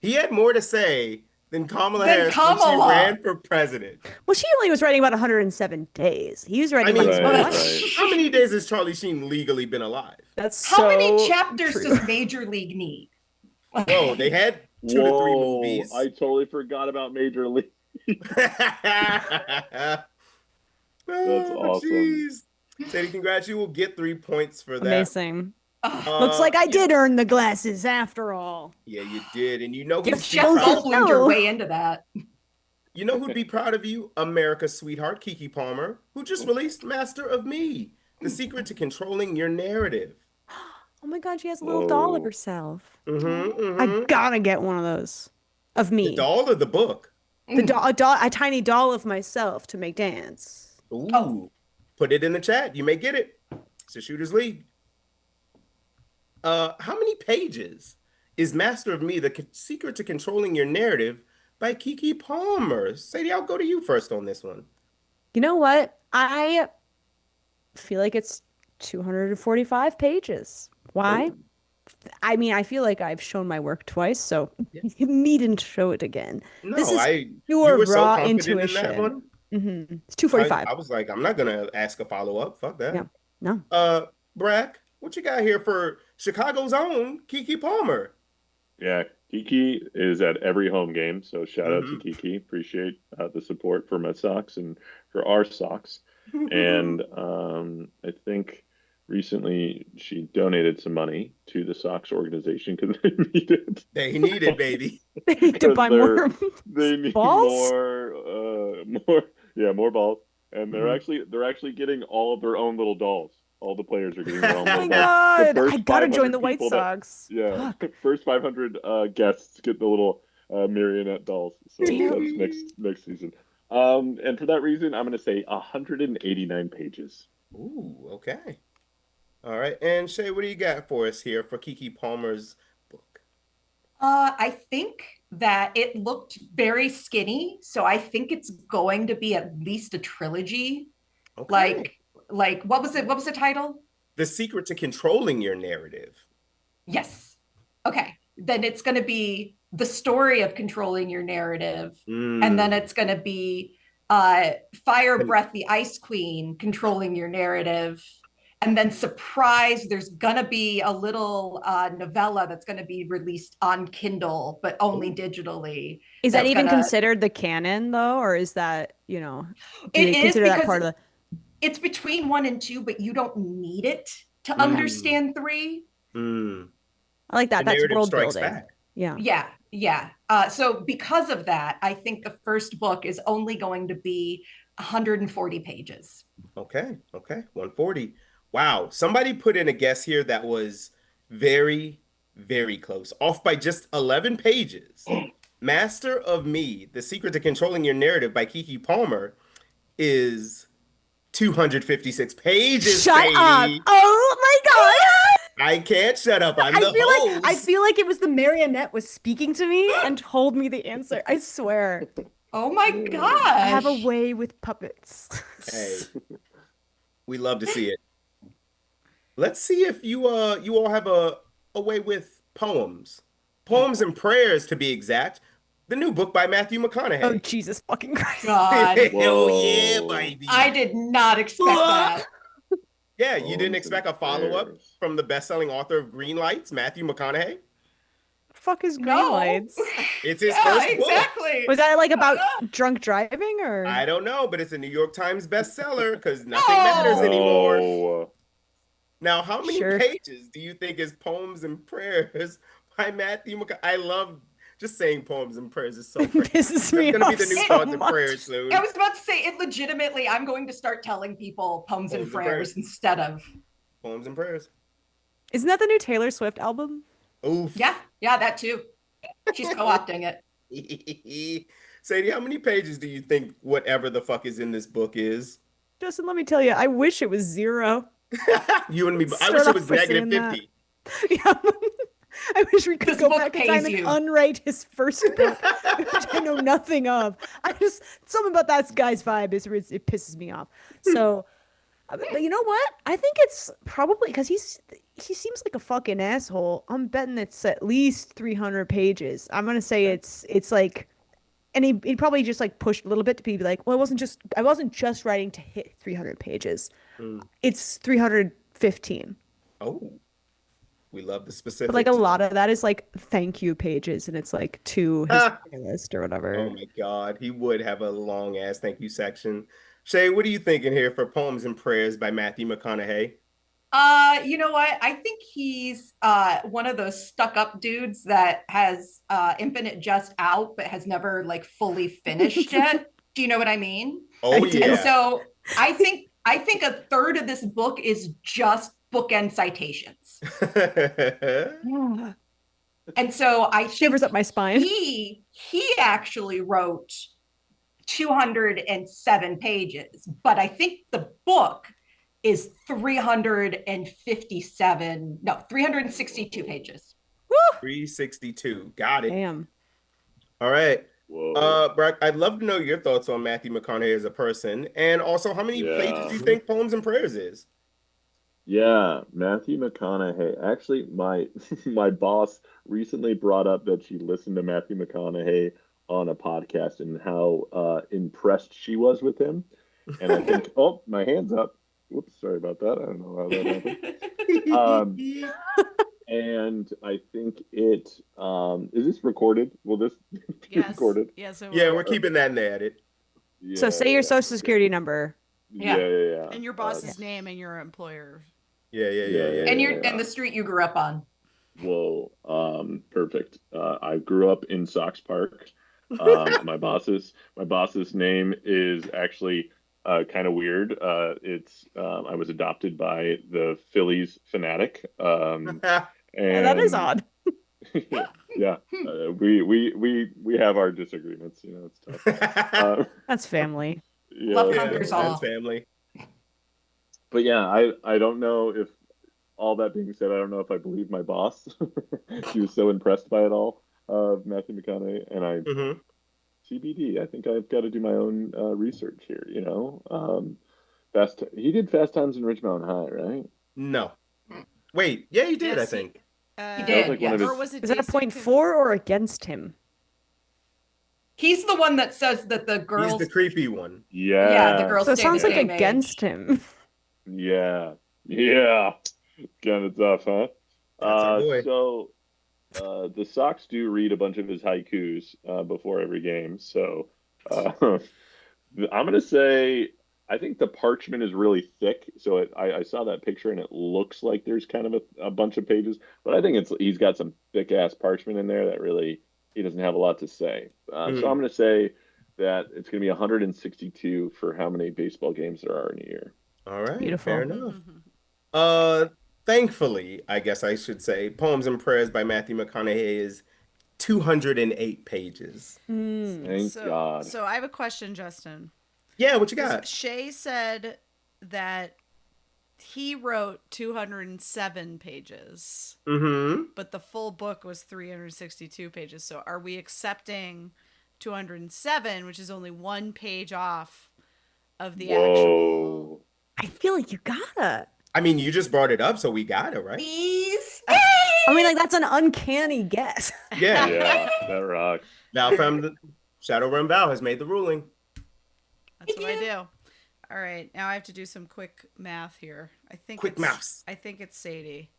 He had more to say than Kamala Then Harris when she Kamala. ran for president. Well, she only was writing about 107 days. He was I writing like mean, Well, Right, that's right. twice. how many days has Charlie Sheen legally been alive? That's how many so chapters true. does Major League need? Whoa, they had 2 to 3 Whoa, I movies. totally forgot about Major League. That's Oh, awesome. jeez. Sadie, congrats. You will get 3 points for that. Amazing. Ugh. Looks like I Yeah, did earn the glasses after all. yeah, you did. And you know You who'd be Jeff proud of Focus. you? Goldbloomed your No. way into that. You know who'd be proud of you? America's sweetheart, Kiki Palmer, who just released Master of Me, The Secret to Controlling Your Narrative. Oh my God, she has a little doll of Whoa. herself. Mm-hmm, I mm-hmm. gotta get one of those of The me. doll or the book? The doll, a tiny doll of myself to make dance. Oh, Ooh, put it in the chat. You may get it. It's a Shooter's League. How many pages is Master of Me, The Secret to Controlling Your Narrative by Kiki Palmer? Sadie, I'll go to you first on this one. You know what? I feel like it's 245 pages. Why? Oh, I mean, I feel like I've shown my work twice, so yeah. you needn't show it again. This No, is you pure were so raw confident in that intuition. one. It's 245. I was like, I'm not gonna ask a follow-up. Fuck Yeah. that. No. Brack, what you got here for Chicago's own Kiki Palmer? Yeah, Kiki is at every home game, so shout out to Hmm. Kiki. Appreciate the support for my Sox and for our Sox. And I think recently she donated some money to the Sox organization because they need it. They need it, baby. They need to Because buy more they need balls. more balls, and Mhm. they're actually getting all of their own little dolls. All the players are getting their own Oh little my dolls. The God. I first gotta join 500 the White people that Sox. yeah, Fuck. first 500 guests get the little marionette dolls. So Damn. that's next season. And for that reason, I'm gonna say 189 pages. Ooh, okay. All right. And Shay, what do you got for us here for Kiki Palmer's book? I think that it looked very skinny, so I think it's going to be at least a trilogy. Okay. Like what was it? What was the title? The Secret to Controlling Your Narrative. Yes. Okay. Then it's going to be the story of controlling your narrative, and then Mm. it's going to be Fire Breath, the Ice Queen, controlling your narrative. And then surprise, there's gonna be a little novella that's gonna be released on Kindle, but only Ooh. digitally. Is that That's even gonna. considered the canon though? Or is that, do It they is consider that because part of it's between 1 and 2, but you don't need it to Mm. understand 3. Mm. I like The that. That's narrative world strikes building. back. Yeah. Yeah, yeah. So because of that, I think the first book is only going to be 140 pages. Okay. Okay. 140. Wow. Somebody put in a guess here that was very, very close, off by just 11 pages. Master of Me, The Secret to Controlling Your Narrative by Kiki Palmer is 256 pages, Shut up. Sadie. Oh my God. I can't shut up. I'm I the I host. feel like it was the marionette was speaking to me and told me the answer. I swear. Oh my I have a gosh. way with puppets. Hey, we love to see it. Let's see if you all have a way with poems. Poems and prayers to be exact. The new book by Matthew Oh, McConaughey. Jesus fucking Christ. God. Hell yeah, Whoa. baby. I did not expect that. Yeah, you didn't Poems and expect a follow-up prayers. from the best-selling author of Green Lights, Matthew McConaughey? Fuck is green No. lights? It's his Yeah, first book. exactly. Was that like about drunk driving or? I don't know, but it's a New York Times bestseller because nothing No. matters anymore. No. Now, how many Sure. pages do you think is Poems and Prayers by Matthew McConaughey? I love Just saying poems and prayers is so crazy. Pisses That's me gonna be off the new so thoughts and much. prayers soon. I was about to say it legitimately. I'm going to start telling people poems and prayers instead of. Poems and prayers. Isn't that the new Taylor Swift album? Oof. Yeah, that too. She's co-opting it. Sadie, how many pages do you think whatever the fuck is in this book is? Justin, let me tell you, I wish it was 0. You and me. I Start wish it off was by negative saying that. 50. Yeah. I wish we could This go book back in time pays and you. unwrite his first book, which I know nothing of. Something about that guy's vibe it pisses me off. So, but you know what? I think it's probably because he seems like a fucking asshole. I'm betting it's at least 300 pages. I'm gonna say it's like, and he probably just like pushed a little bit to be like, well, I wasn't just writing to hit 300 pages. It's 315. Oh, we love the But like a specifics. lot of that is like thank you pages, and it's like to his list or Oh whatever. my God, he would have a long ass thank you section. Shay, what are you thinking here for Poems and Prayers by Matthew McConaughey? You know what? I think he's one of those stuck-up dudes that has Infinite Jest out, but has never like fully finished it. Do you know what I mean? Oh I do. And yeah. so I think a third of this book is just bookend citations. Yeah. And so I Shivers think up my spine. he actually wrote 207 pages, but I think the book is 362 pages. Woo! 362. Got it. Damn. All right. Whoa. Brack, I'd love to know your thoughts on Matthew McConaughey as a person, and also how many pages Yeah. do you think Poems and Prayers is? Yeah, Matthew McConaughey. Actually, my my boss recently brought up that she listened to Matthew McConaughey on a podcast and how impressed she was with him. And I think, oh, my hand's up. Whoops, sorry about that. I don't know how that happened. Um, and I think is this recorded? Will this be Yes. recorded? Yes, it Yeah, will. we're keeping that in the edit. So say your social security number. Yeah. And your boss's name and your employer. Yeah. And the street you grew up on. Whoa, perfect. I grew up in Sox Park. My boss's name is actually kind of weird. I was adopted by the Phillies fanatic. That is And odd. yeah, we have our disagreements. You know, it's tough. That's family. Yeah, Love Yeah, conquers that's all. family. but yeah, I don't know if all that being said, I don't know if I believe my boss. She was so impressed by it all, Matthew McConaughey, and Hmm. TBD. I think I've got to do my own research here. He did Fast Times in Ridge Mountain High, right? No. Wait, yeah, you did, I Yes, think. He That was did, like one of yes. Or his. was it Is that a Days to point Conf- 4 or against him? He's the one that says that the He's girls, the creepy one. the Yeah, girls So it stay sounds the like same against age. him. yeah. Kind of tough, huh? That's our boy. So the Sox do read a bunch of his haikus before every game. So I'm gonna say I think the parchment is really thick. So I saw that picture and it looks like there's kind of a bunch of pages, but I think he's got some thick ass parchment in there that really he doesn't have a lot to say. So I'm gonna say that it's gonna be 162 for how many baseball games there are in a year. All right, Beautiful. fair enough. Thankfully, I guess I should say, Poems and Prayers by Matthew McConaughey is 208 pages. Thank So, God. so I have a question, Justin. Yeah, what you 'Cause got? Shea said that he wrote 207 pages, Mm-hmm. but the full book was 362 pages. So are we accepting 207, which is only one page off of the actual? Whoa. I feel like you gotta. I mean, you just brought it up, so we got it, right? Please. I mean, like that's an uncanny guess. Yeah. Yeah, that rocks. Val from the Shadowrun Val has made the ruling. That's what I do. All right, now I have to do some quick math here. Quick maths. I think it's Sadie.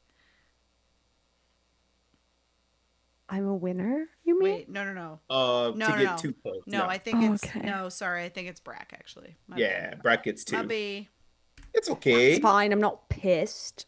I'm a winner. You mean? Wait, no. No, No, to no, get no. 2 points. No, I think Oh, it's okay. no. Sorry, I think it's Brack actually. My Yeah, bad. brackets My 2. B. It's okay. It's fine. I'm not pissed.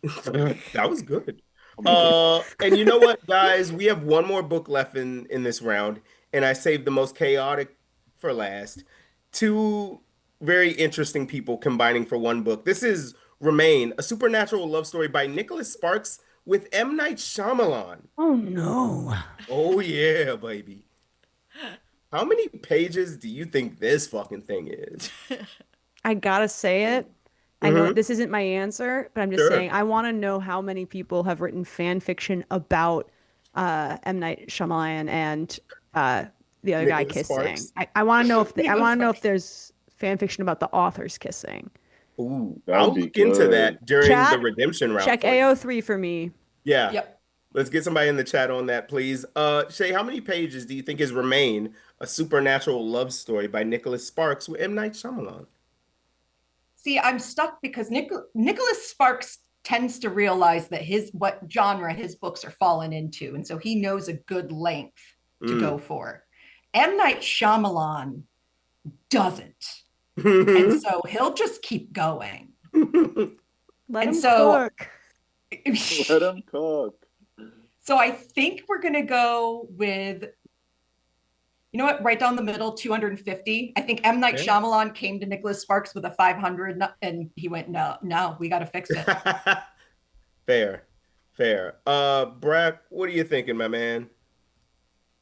That was good. And you know what, guys? We have one more book left in this round, and I saved the most chaotic for last. Two very interesting people combining for one book. This is Remain, a supernatural love story by Nicholas Sparks with M. Night Shyamalan. Oh no. Oh yeah, baby. How many pages do you think this fucking thing is? I gotta say it. I know Mm-hmm. this isn't my answer, but I'm just Sure. saying I want to know how many people have written fan fiction about M. Night Shyamalan and the other guy Nicholas kissing. Sparks. I want to know if I Nicholas want to know if Sparks. there's fan fiction about the authors kissing. Ooh, That would I'll be look into good. that during the Chat, redemption round check for you. AO3 for me. Yeah. Yep. Let's get somebody in the chat on that, please. Shay, how many pages do you think is Remain, a supernatural love story by Nicholas Sparks with M. Night Shyamalan? See, I'm stuck because Nicholas Sparks tends to realize that what genre his books are fallen into, and so he knows a good length to go for. M. Night Shyamalan doesn't, and Mm. so he'll just keep going. Let And him so, cook. Let him cook. so I think we're gonna go with, you know what, right down the middle, 250. I think M. Night Yeah. Shyamalan came to Nicholas Sparks with a 500, and he went, no, we got to fix it. Fair, fair. Brack, what are you thinking, my man?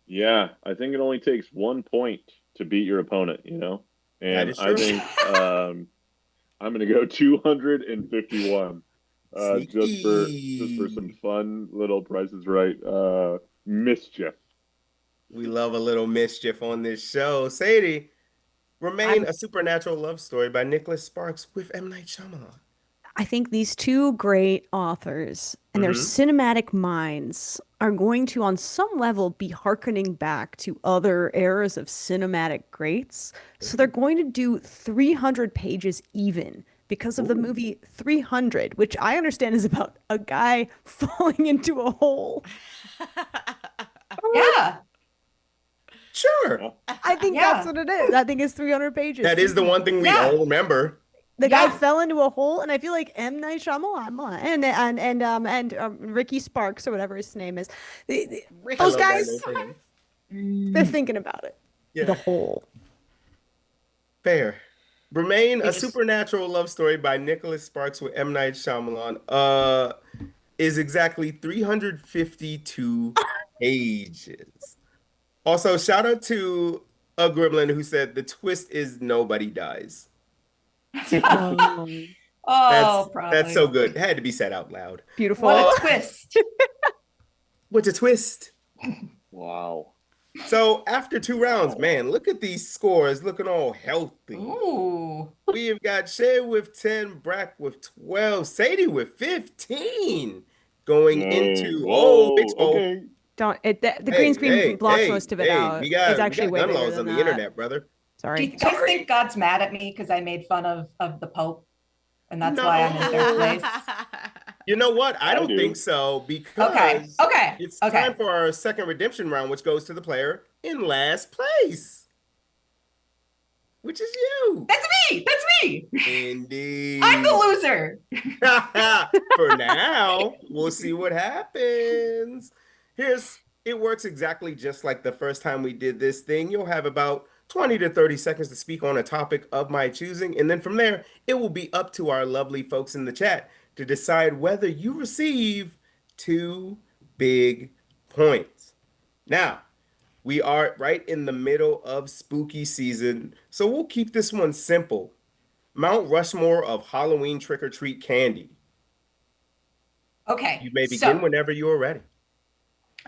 Yeah, I think it only takes 1 point to beat your opponent, you know? That And is I true. think I'm gonna go 251. Just for some Sneaky. fun little prices right mischief. We love a little mischief on this show. Sadie, Remain, I'm a supernatural love story by Nicholas Sparks with M. Night Shyamalan. I think these two great authors and their Mm-hmm. cinematic minds are going to, on some level, be hearkening back to other eras of cinematic greats. So they're going to do 300 pages even because of the Ooh. movie 300, which I understand is about a guy falling into a hole. Yeah. Sure. I think that's Yeah. what it is. I think it's 300 pages. That is the one thing we Yeah. all remember. The guy Yeah. fell into a hole, and I feel like M. Night Shyamalan and Ricky Sparks or whatever his name is, I those love that name guys, for him. they're thinking about it. The Yeah, hole. fair. Remain, They a just supernatural love story by Nicholas Sparks with M. Night Shyamalan, is exactly 352 pages. Also, shout out to a gremlin who said the twist is nobody dies. Oh, Oh, That's probably. so good. It had to be said out loud. What a beautiful. twist. What's a twist? Wow. So after two rounds, Wow. man, look at these scores looking all healthy. Ooh. We have got Shea with 10, Brack with 12, Sadie with 15 going Whoa, into big whoa, swole. okay. Don't the green Hey, screen hey, blocks hey, most of it hey, out. we It's got we actually got way gun bigger laws than on the that. internet, brother. Do Sorry. you guys think God's mad at me because I made fun of the Pope, and that's why I'm in third No. place? You know what? I I don't think do. so Okay. because Okay. it's time Okay. for our second redemption round, which goes to the player in last place, which is you. That's me. That's me. I'm Indeed. the loser. For now, we'll see what happens. It works exactly just like the first time we did this thing. You'll have about 20 to 30 seconds to speak on a topic of my choosing, and then from there, it will be up to our lovely folks in the chat to decide whether you receive 2 big points. Now, we are right in the middle of spooky season, so we'll keep this one simple. Mount Rushmore of Halloween trick-or-treat candy. Okay. You may begin So whenever you are ready.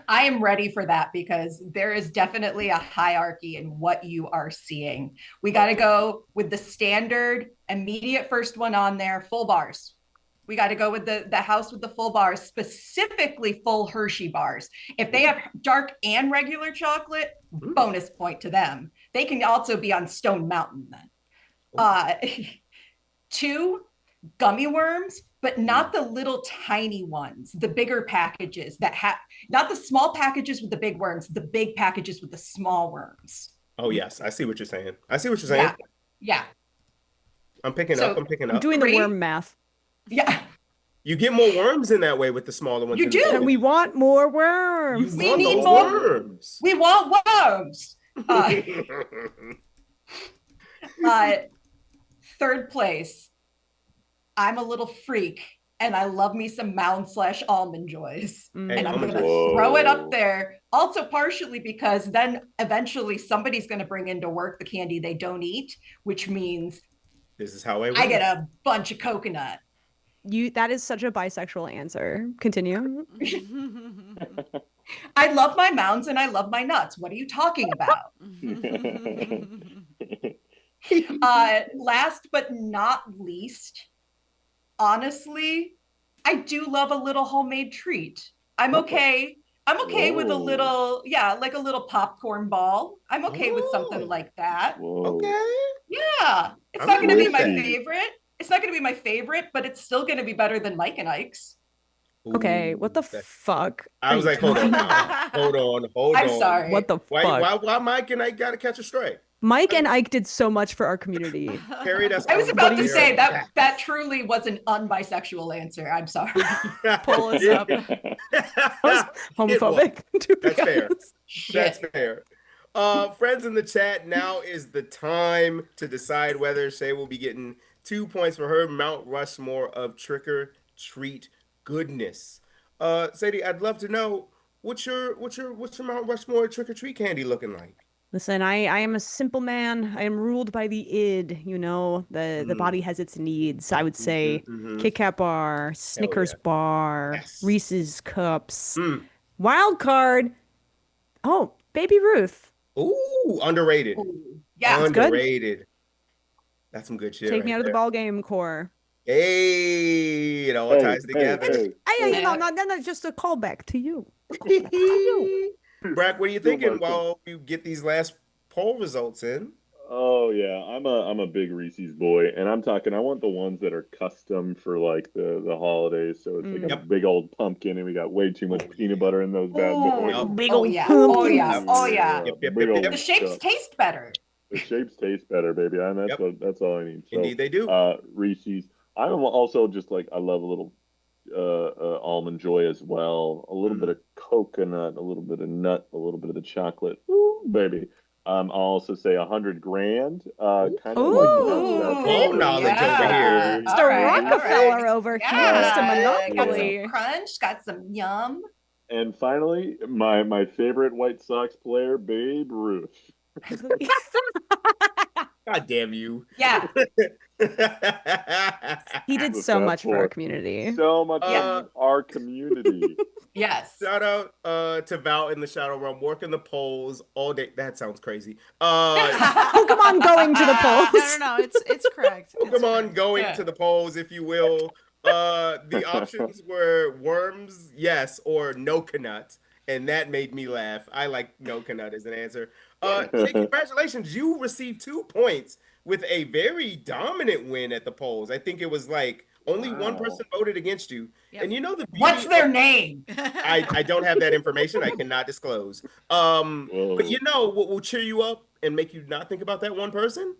I am ready for that because there is definitely a hierarchy in what you are seeing. We got to go with the standard immediate first one on there, full bars. We got to go with the house with the full bars, specifically full Hershey bars. If they have dark and regular chocolate, bonus point to them. They can also be on Stone Mountain then. Uh, 2, gummy worms, but not the little tiny ones, the bigger packages that have not the small packages with the big worms, the big packages with the small worms. Oh, yes. I see what you're saying. I see what you're saying. Yeah. Yeah. I'm picking up. So I'm picking I'm up. doing the 3, worm math. yeah. You get more worms in that way with the smaller ones. You do. And we want more worms. You We want need those more- worms. We want worms. Third place. I'm a little freak, and I love me some Mound/Almond Joys. Hey, And I'm Almond going to Joys. throw it up there. Also, partially because then eventually somebody's going to bring into work the candy they don't eat, which means This is how I I get a bunch of coconut. That is such a bisexual answer. Continue. I love my mounds and I love my nuts. What are you talking about? Last but not least, honestly, I do love a little homemade treat. I'm okay. I'm okay with a Whoa. little, like a little popcorn ball. I'm okay with something Oh. like that. Whoa. Okay. Yeah. It's I'm not going to be with my that. favorite. It's not going to be my favorite, but it's still going to be better than Mike and Ike's. Okay, what the that- fuck? I was like, hold on now. Hold on. I'm sorry. What the Why fuck? Mike and I gotta catch a stray? Mike and Ike did so much for our community. Carry us. I was about to on say their that truly was an unbisexual answer. I'm sorry. back. Pull us up. That was It was. homophobic. to be That's fair. honest. That's Shit. fair. Friends in the chat, now is the time to decide whether Shee will be getting 2 points for her Mount Rushmore of trick or treat goodness. Sadie, I'd love to know what's your Mount Rushmore trick or treat candy looking like? Listen, I am a simple man. I am ruled by the id. You know, the body has its needs. I would say Mhm. Kit Kat bar, Snickers yeah. bar, Yes. Reese's cups, Mm. wild card. Oh, Baby Ruth. Ooh, underrated. Ooh, yeah. good. Underrated. That's some good shit. Take right me out of the there. ball game core. Hey, it all ties together. Hey, Yeah. no, just a callback to you. Brack, what are you Still thinking Martin. while you get these last poll results in? Oh yeah, I'm a big Reese's boy, and I'm talking. I want the ones that are custom for like the holidays. So it's like a Yep. big old pumpkin, and we got way too much Oh, peanut butter in those bad boys. Yup. Big Oh old yeah. pumpkins. Oh yeah. Oh yeah. Yep, big yep, old yep. The shapes stuff. taste better. The shapes taste better, baby, and that's Yep. that's all I need. So, Indeed, they do. Reese's. I'm also just like I love a little almond joy as well. A little bit of coconut, a little bit of nut, a little bit of the chocolate. Ooh, baby. I'll also say $100 grand. Kind of Ooh. like Full knowledge over here. Mr. Rockefeller over here, Mr. Got Monopoly. some crunch, got some yum. And finally, my favorite White Sox player, Babe Ruth. God damn you. Yeah. He did The so Fab much for our Four. community. So much Yeah. for our community. Yes. Shout out to Val in the Shadow Realm, working the polls all day. That sounds crazy. Pokemon going to the polls. No, it's correct. It's Pokemon correct. going Yeah. to the polls, if you will. The options were worms, yes, or no canut, and that made me laugh. I like no canut as an answer. Shea, congratulations, you received 2 points with a very dominant win at the polls. I think it was like only one Wow. person voted against you, Yep. and you know the beauty. What's their of- name? I don't have that information. I cannot disclose. But you know what will cheer you up and make you not think about that one person?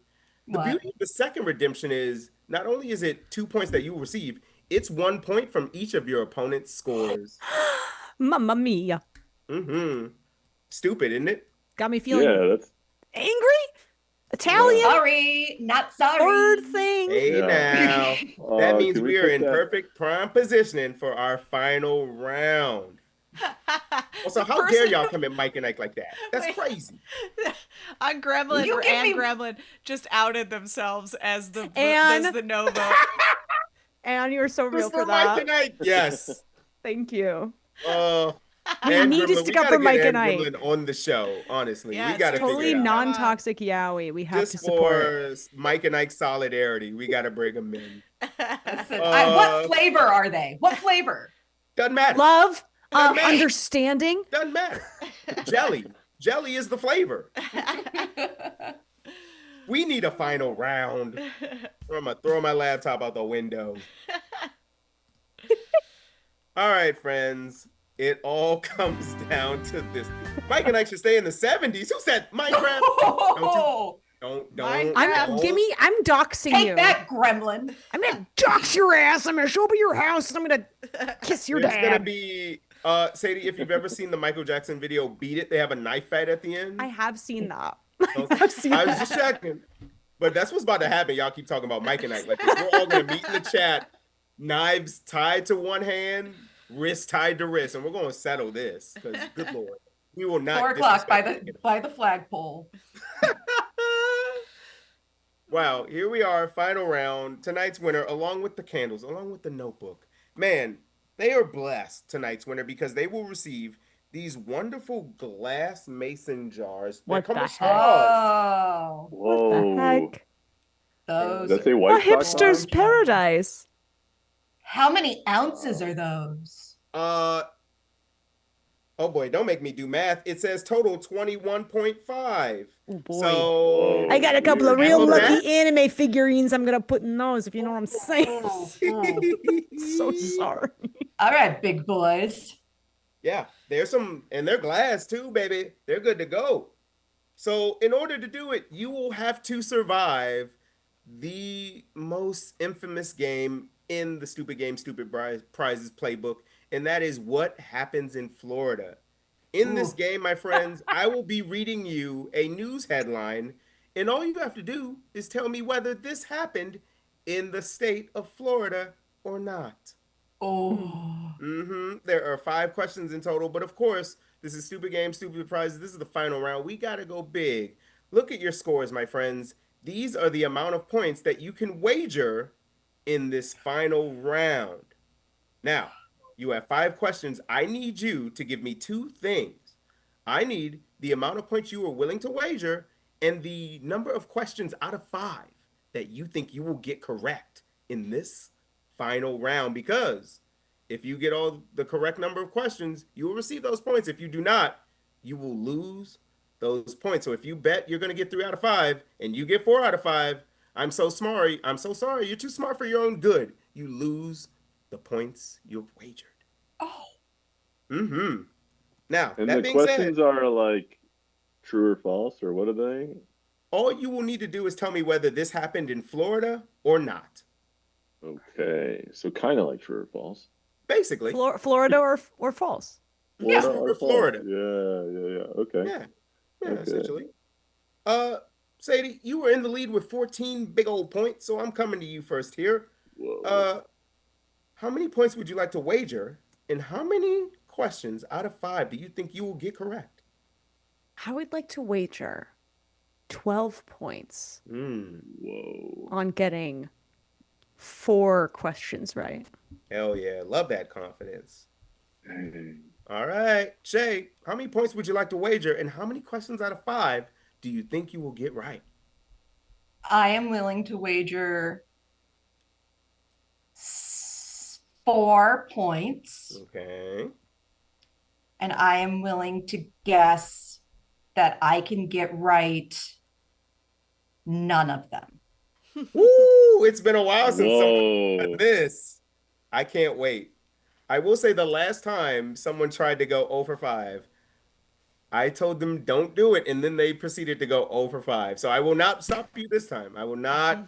The What? beauty of the second redemption is not only is it 2 points that you will receive, it's 1 point from each of your opponent's scores. Mamma mia. Stupid, isn't it? Got me feeling Yeah, that's angry? Italian? Sorry, not sorry. Third thing? Hey Yeah. now, that means can we are put in that- perfect prime positioning for our final round. Also, The how dare person- y'all come at Mike and Ike like that? That's Wait. crazy. On Gremlin You or give Anne me- Gremlin just outed themselves as the Anne. as the no vote. And you're so It was real for for Mike that. and Ike. Yes. Thank you. We need to stick up for Mike and Ike. on the show. Honestly, Yeah, we got to Totally figure it out. non-toxic yaoi. We have to Just support. for Mike and Ike solidarity, we got to bring them in. Listen, what flavor are they? What flavor? Doesn't matter. Love, Doesn't matter. understanding. Doesn't matter. Jelly. Jelly is the flavor. We need a final round. I'm gonna throw my laptop out the window. All right, friends. It all comes down to this. Mike and Ike should stay in the 70s. Who said Minecraft? Oh, Don't. I'm doxing Take you. that, gremlin. I'm gonna dox your ass. I'm gonna show up at your house and I'm gonna kiss your There's dad. gonna be Sadie, if you've ever seen the Michael Jackson video Beat It, they have a knife fight at the end. I have seen that. Okay. I've seen I was that. just checking. But that's what's about to happen. Y'all keep talking about Mike and Ike like this. We're all gonna meet in the chat, knives tied to one hand, wrist tied to wrist, and we're gonna settle this. Because good lord, we will not 4 o'clock disrespect by the flagpole. Wow, here we are, final round. Tonight's winner, along with the candles, along with the notebook. Man, they are blessed, tonight's winner, because they will receive these wonderful glass mason jars. What come the with heck? straws. Oh, What the Whoa. heck? those. Does that say are A White Sox on hipster's them? paradise. How many ounces are those? Uh, oh boy, don't make me do math. It says total 21.5. Oh boy. So I got a couple of Weird. real Half of lucky that? anime figurines I'm gonna put in those, if you know what I'm saying. So sorry. All right, big boys. Yeah, there's some, and they're glass too, baby. They're good to go. So, in order to do it, you will have to survive the most infamous game in the Stupid Game, Stupid Prizes playbook, and that is what happens in Florida. In this Ooh. game, my friends, I will be reading you a news headline, and all you have to do is tell me whether this happened in the state of Florida or not. Oh. There are 5 questions in total, but of course, this is Stupid Game, Stupid Prizes. This is the final round. We got to go big. Look at your scores, my friends. These are the amount of points that you can wager in this final round. Now, you have 5 questions. I need you to give me 2 things. I need the amount of points you are willing to wager and the number of questions out of 5 that you think you will get correct in this final round. Because if you get all the correct number of questions, you will receive those points. If you do not, you will lose those points. So if you bet you're going to get 3 out of 5 and you get 4 out of 5, I'm so sorry. I'm so sorry. You're too smart for your own good. You lose the points you've wagered. Oh. Now, And that the being said, questions are like true or false, or what are they? all you will need to do is tell me whether this happened in Florida or not. Okay, so kind of like true or false. Basically. Florida or false? Yeah. Florida True or or Florida. false? Yeah. Okay. Yeah, Okay. essentially. Sadie, you were in the lead with 14 big old points, so I'm coming to you first here. Whoa. How many points would you like to wager, and how many questions out of 5 do you think you will get correct? I would like to wager 12 points Whoa. on getting 4 questions right. Hell yeah, love that confidence. Dang. All right, Shay, how many points would you like to wager, and how many questions out of 5 do you think you will get right? I am willing to wager 4 points, Okay. and I am willing to guess that I can get right none of them. Woo! It's been a while since someone Whoa. done this. I can't wait. I will say the last time someone tried to go 0 for 5, I told them don't do it, and then they proceeded to go 0 for 5. So I will not stop you this time. I will not.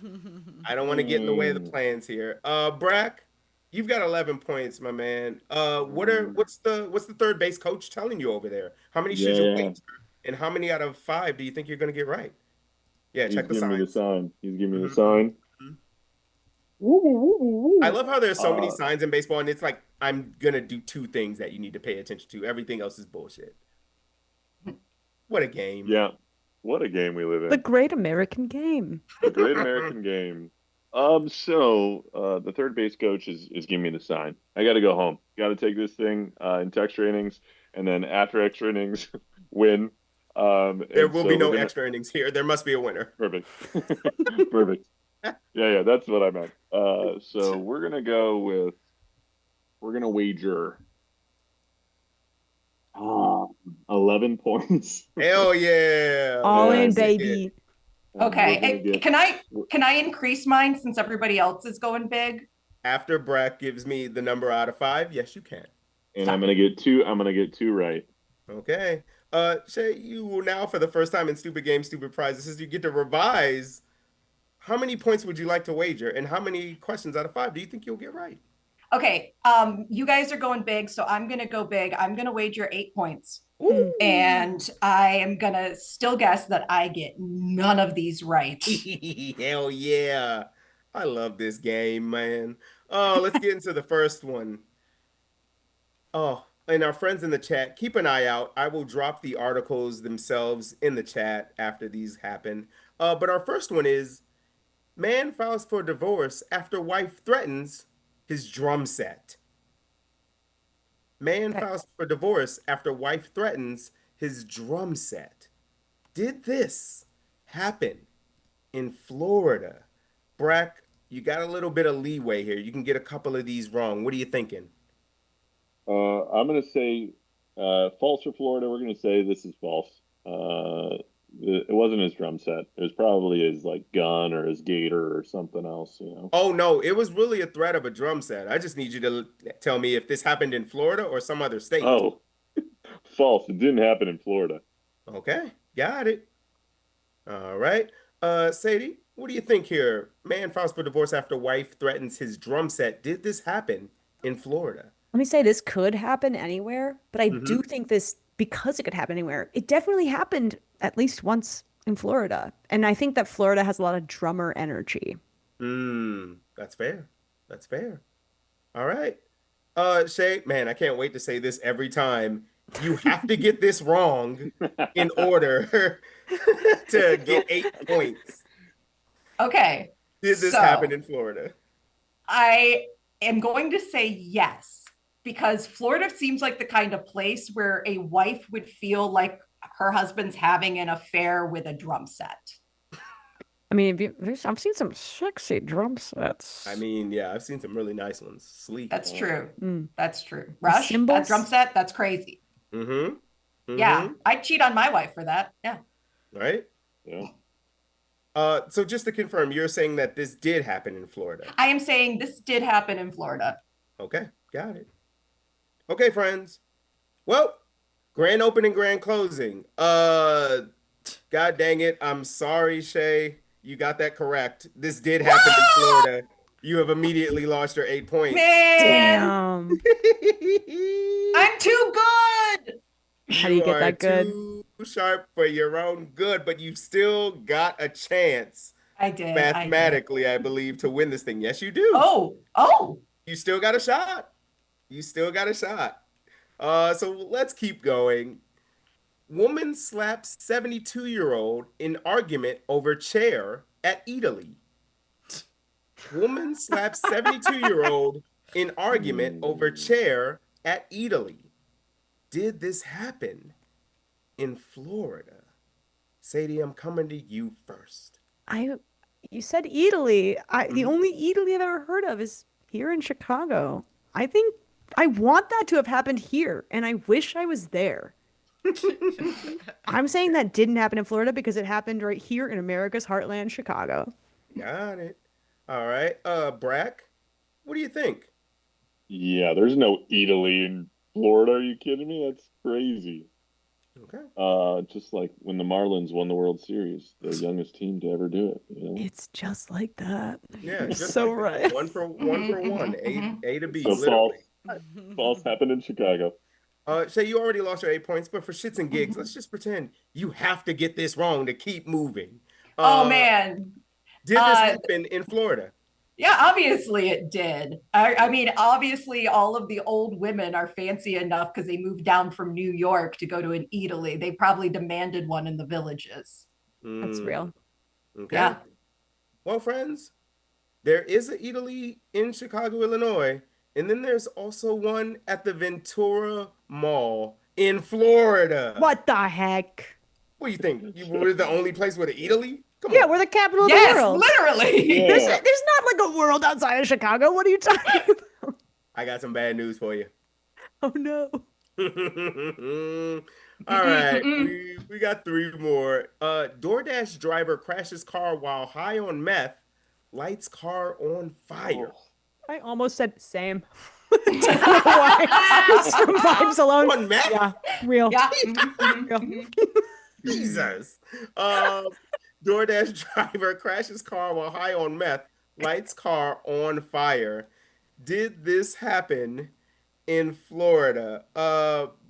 I don't want to get in the way of the plans here. Brack, you've got 11 points, my man. What's the third base coach telling you over there? How many should you Yeah. wager? And how many out of 5 do you think you're gonna get right? Yeah, He's check the giving me the signs. sign. He's giving me the Mhm. sign. I love how there's so many Uh, signs in baseball, and it's like I'm gonna do 2 things that you need to pay attention to. Everything else is bullshit. What a game. Yeah. What a game we live in. The great American game. The great American game. So the third base coach is giving me the sign. I got to go home. Got to take this thing into extra innings, and then after extra innings, win. There And will so be we're no gonna... extra innings here. There must be a winner. Perfect. Perfect. Yeah, that's what I meant. So we're gonna go with. We're gonna wager. 11 points. Hell yeah. All Yeah, in, I Sick it. baby. And Okay, we're gonna get- can I increase mine since everybody else is going big? After Brack gives me the number out of 5, yes, you can. And I'm gonna get two. I'm gonna get 2 right. Okay. Shay, you will now, for the first time in Stupid Game, Stupid Prize, this is you get to revise. How many points would you like to wager, and how many questions out of 5 do you think you'll get right? Okay, you guys are going big, so I'm gonna go big. I'm gonna wager 8 points. Ooh. And I am gonna still guess that I get none of these right. Hell yeah. I love this game, man. Oh, let's get into the first one. Oh, and our friends in the chat, keep an eye out. I will drop the articles themselves in the chat after these happen. But our first one is man files for divorce after wife threatens his drum set. Man Okay. files for divorce after wife threatens his drum set. Did this happen in Florida? Brack, you got a little bit of leeway here. You can get a couple of these wrong. What are you thinking? I'm gonna say false for Florida. We're gonna say this is false. It wasn't his drum set. It was probably his like gun or his gator or something else. You know. Oh no, it was really a threat of a drum set. I just need you to tell me if this happened in Florida or some other state. Oh, false. It didn't happen in Florida. Okay, got it. All right. Sadie, what do you think here? Man files for divorce after wife threatens his drum set. Did this happen in Florida? Let me say this could happen anywhere, but I Mm-hmm. do think this, because it could happen anywhere, it definitely happened at least once in Florida. And I think that Florida has a lot of drummer energy. That's fair. That's fair. All right. Shay, man, I can't wait to say this every time. You have to get this wrong in order to get 8 points. Okay, Did this happen so in Florida? I am going to say yes, because Florida seems like the kind of place where a wife would feel like her husband's having an affair with a drum set. I mean, I've seen some sexy drum sets. I mean, yeah, I've seen some really nice ones. Sleek. That's true. Mm. That's true. The Rush, that drum cymbals? set, that's crazy. Mm-hmm. Yeah, Mm-hmm. I'd cheat on my wife for that. Yeah. Right? Yeah. So just to confirm, you're saying that this did happen in Florida. I am saying this did happen in Florida. Okay, got it. Okay, friends. Well, grand opening, grand closing. God dang it. I'm sorry, Shay. You got that correct. This did happen in Florida. You have immediately lost your 8 points. Man, Damn. I'm too good. How do you You get are that good? too sharp for your own good, but you've still got a chance I did. I did. mathematically, I believe, to win this thing. Yes, you do. Oh. You still got a shot. You still got a shot. So let's keep going. Woman slaps 72-year-old in argument over chair at Italy. Woman slaps 72-year-old in argument over chair at Italy. Did this happen in Florida? Sadie, I'm coming to you first. I You said Italy. The Mhm. only Italy I've ever heard of is here in Chicago. I think I want that to have happened here, and I wish I was there. I'm saying that didn't happen in Florida because it happened right here in America's heartland, Chicago. Got it. All right. Brack, what do you think? Yeah, there's no Italy in Florida. Are you kidding me? That's crazy. Okay. Just like when the Marlins won the World Series, the youngest team to ever do it, you know? It's just like that. Yeah, You're just so like that. right. One. A to B, So false. literally. False happened in Chicago. Shay, you already lost your 8 points, but for shits and gigs, let's just pretend you have to get this wrong to keep moving. Oh Uh, man. did this happen in Florida? Yeah, obviously it did. I mean, obviously all of the old women are fancy enough because they moved down from New York to go to an Italy. They probably demanded one in the villages. That's Mm, real. okay. Yeah. Well, friends, there is an Italy in Chicago, Illinois, and then there's also one at the Ventura Mall in Florida. What the heck? What do you think? You were the only place with an Italy? Come Yeah, on. we're the capital of the Yes, world. literally. Yeah. There's not like a world outside of Chicago. What are you talking about? I got some bad news for you. Oh no. All right, we got 3 more. DoorDash driver crashes car while high on meth, lights car on fire. I almost said same. Don't know why. Just from vibes alone. On meth? Yeah, real. Yeah. Real. Jesus. DoorDash driver crashes car while high on meth, lights car on fire. Did this happen in Florida?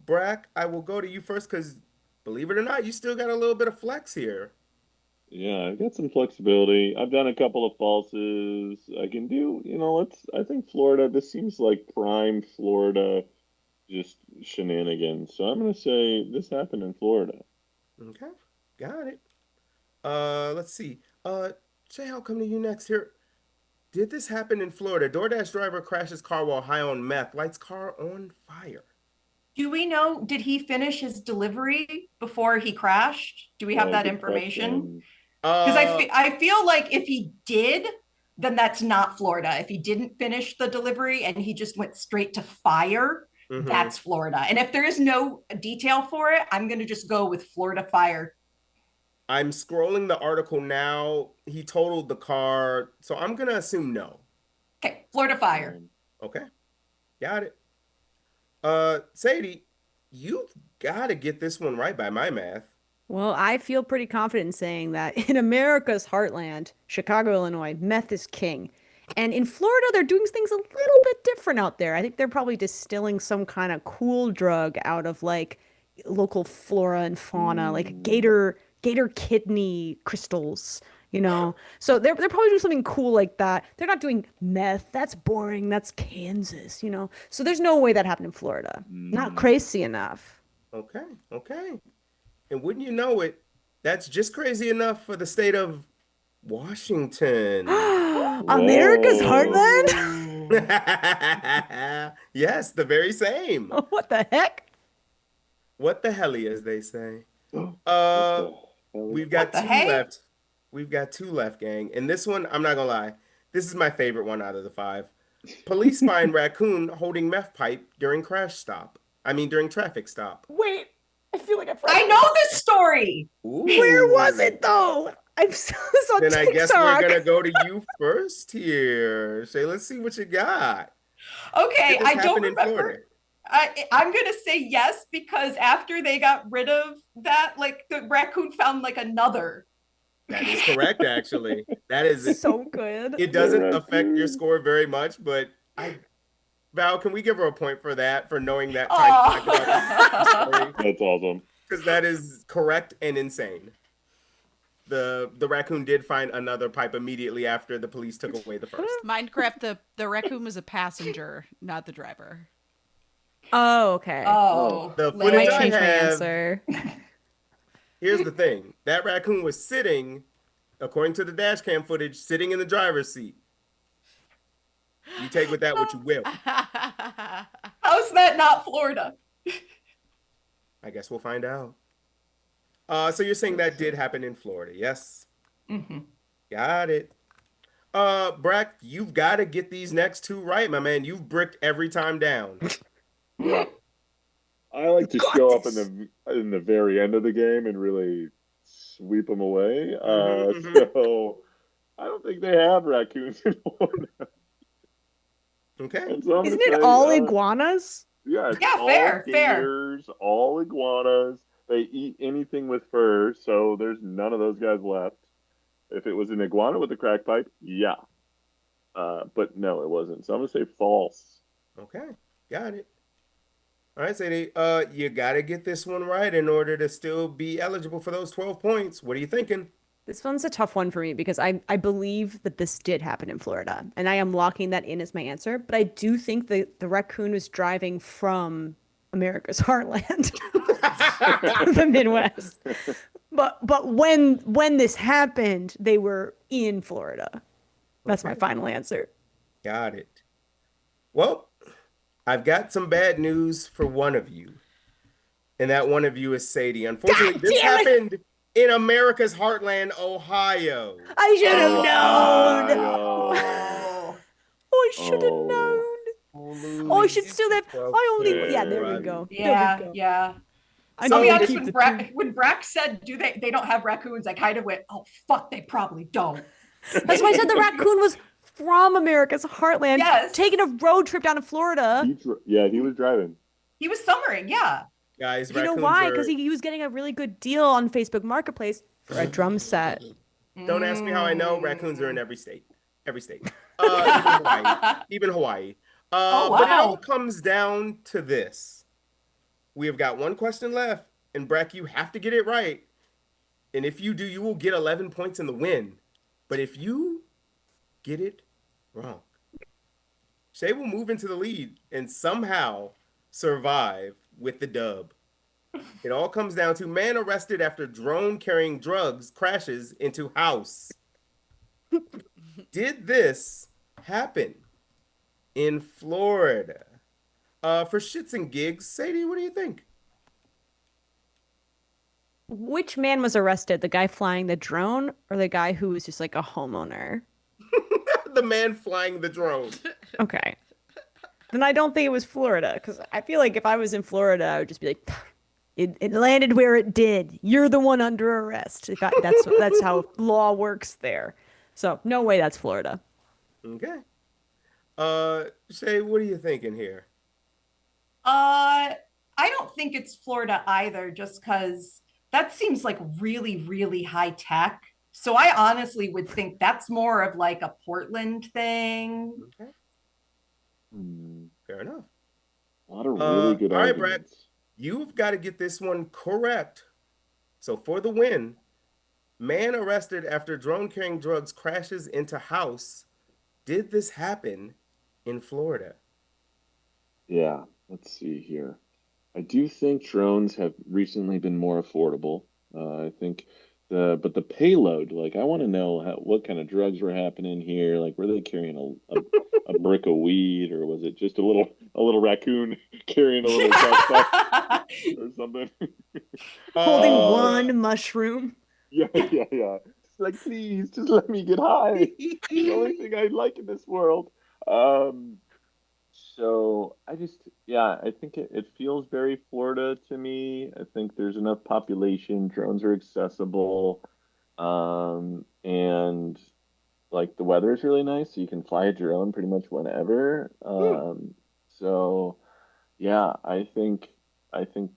Brack, I will go to you first because believe it or not, you still got a little bit of flex here. Yeah, I've got some flexibility. I've done a couple of falses. I can do, I think Florida, this seems like prime Florida, just shenanigans. So I'm going to say this happened in Florida. Okay, got it. Let's see. Jay, I'll come to you next here. Did this happen in Florida? DoorDash driver crashes car while high on meth, lights car on fire. Do we know, did he finish his delivery before he crashed? Do we have that Good information? question. Because I feel like if he did, then that's not Florida. If he didn't finish the delivery and he just went straight to fire, that's Florida. And if there is no detail for it, I'm going to just go with Florida fire. I'm scrolling the article now. He totaled the car, so I'm gonna assume no. Okay, Florida fire. Okay, got it. Sadie, you've got to get this one right by my math. Well, I feel pretty confident in saying that in America's heartland, Chicago, Illinois, meth is king. And in Florida, they're doing things a little bit different out there. I think they're probably distilling some kind of cool drug out of like local flora and fauna, like gator kidney crystals, you know. So they're probably doing something cool like that. They're not doing meth. That's boring. That's Kansas, you know. So there's no way that happened in Florida. Not crazy enough. Okay, okay. And wouldn't you know it, that's just crazy enough for the state of Washington. America's heartland? Yes, the very same. What the heck? What the helly, as they say. We've got What the two hey? left. We've got two left, gang. And this one, I'm not gonna lie, this is my favorite one out of the five. Police find raccoon holding meth pipe during during traffic stop. Wait, I feel like I know this story. Ooh. Where was it though? I saw this on Then TikTok. I guess we're gonna go to you first here. Shay, let's see what you got. Okay, Did this I don't happen in remember. Florida? I'm gonna say yes because after they got rid of that, like the raccoon found like another. That is correct, actually. That is So good. It doesn't affect your score very much, but Val, can we give her a point for that, for knowing that time to talk about the story? That's awesome. Because that is correct and insane. The raccoon did find another pipe immediately after the police took away the first. Minecraft, the raccoon was a passenger, not the driver. Oh, okay. Oh, The lame. footage I I changed my have, answer. here's the thing. That raccoon was sitting, according to the dash cam footage, sitting in the driver's seat. You take with that what you will. How's that not Florida? I guess we'll find out. So you're saying that did happen in Florida, yes? Mm-hmm. Got it. Brack, you've got to get these next two right, my man. You've bricked every time down. Yeah. I like to show up in the very end of the game and really sweep them away. So I don't think they have raccoons in Florida. Okay. And so I'm Isn't gonna it say, all iguanas? Yeah, it's Yeah, all fair. gators, all iguanas. They eat anything with fur, so there's none of those guys left. If it was an iguana with a crack pipe, yeah. But no, it wasn't. So I'm gonna say false. Okay. Got it. All right, Sadie. You got to get this one right in order to still be eligible for those 12 points. What are you thinking? This one's a tough one for me because I believe that this did happen in Florida, and I am locking that in as my answer. But I do think that the raccoon was driving from America's heartland, the Midwest. But when this happened, they were in Florida. That's my final answer. Got it. Well, I've got some bad news for one of you. And that one of you is Sadie. Unfortunately, God this damn it! happened in America's heartland, Ohio. I should have known. Oh. Oh, I should have known. Oh, I should still have. I only. Yeah, there we Right. go. Yeah, There we go. yeah. I I'll So be know honest, keep the when Brack said they don't have raccoons, I kind of went, oh fuck, they probably don't. That's why I said the raccoon was from America's heartland, Yes. taking a road trip down to Florida. He was driving. He was summering, yeah. Guys, You know raccoons why? are. Because he was getting a really good deal on Facebook Marketplace for a drum set. Don't ask me how I know. Raccoons are in every state. Every state. Even Hawaii. Oh, But it all wow. comes down to this. We have got one question left, and Brack, you have to get it right. And if you do, you will get 11 points in the win. But if you get it wrong, Shee will move into the lead and somehow survive with the dub. It all comes down to man arrested after drone carrying drugs crashes into house. Did this happen in Florida? For shits and gigs, Sadie, what do you think? Which man was arrested? The guy flying the drone or the guy who was just like a homeowner? The man flying the drone. Okay. Then I don't think it was Florida because I feel like if I was in Florida, I would just be like, it landed where it did. You're the one under arrest. That's how law works there. So no way that's Florida. Okay. Shee, what are you thinking here? I don't think it's Florida either, just because that seems like really, really high tech. So I honestly would think that's more of like a Portland thing. Okay. Fair enough. A lot of really good all right, Brad, arguments. you've got to get this one correct. So for the win, man arrested after drone carrying drugs crashes into house. Did this happen in Florida? Yeah, let's see here. I do think drones have recently been more affordable. I think but the payload, like I want to know what kind of drugs were happening here. Like, were they carrying a brick of weed, or was it just a little raccoon carrying a little backpack or something? Holding Oh. one mushroom. Yeah. It's like, please, just let me get high. It's the only thing I like in this world. So I think it feels very Florida to me. I think there's enough population, drones are accessible, and like the weather is really nice, so you can fly a drone pretty much whenever. So yeah, I think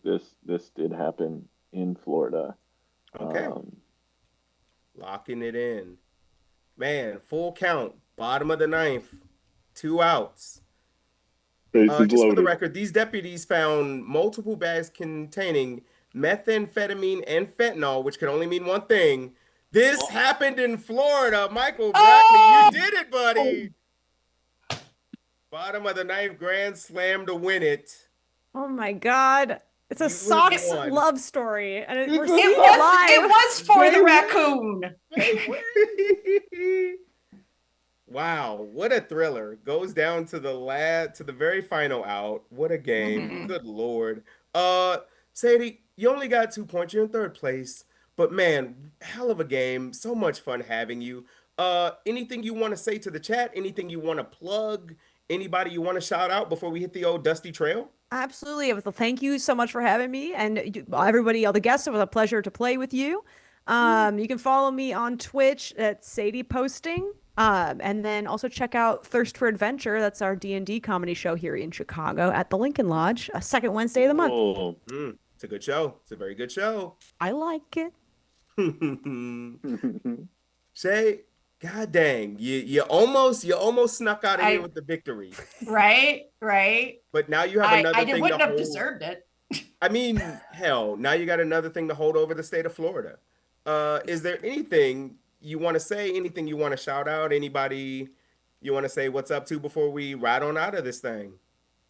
this did happen in Florida. Okay. Locking it in. Man, full count, bottom of the ninth, 2 outs. Bases Just for the loaded. record, these deputies found multiple bags containing methamphetamine and fentanyl, which could only mean one thing. This happened in Florida. Michael Brackney, you did it, buddy. Bottom of the ninth, grand slam to win it. Oh my God. It's a You Sox won. love story. And we're It seeing It it was live. it was for the raccoon. Wow, what a thriller. Goes down to the very final out. What a game. Good Lord. Sadie, you only got 2 points. You're in third place. But man, hell of a game. So much fun having you. Anything you want to say to the chat? Anything you want to plug? Anybody you want to shout out before we hit the old dusty trail? Absolutely. Well, thank you so much for having me. And everybody, all the guests, it was a pleasure to play with you. You can follow me on Twitch at Sadie Posting. And then also check out Thirst for Adventure. That's our D&D comedy show here in Chicago at the Lincoln Lodge, second Wednesday of the month. Oh. It's a good show. It's a very good show. I like it. Shee, god dang, you almost snuck out of here with the victory. Right. But now you have another thing wouldn't to have hold. deserved it. I mean, hell, now you got another thing to hold over the state of Florida. Is there anything you want to say? Anything you want to shout out? Anybody you want to say what's up to before we ride on out of this thing?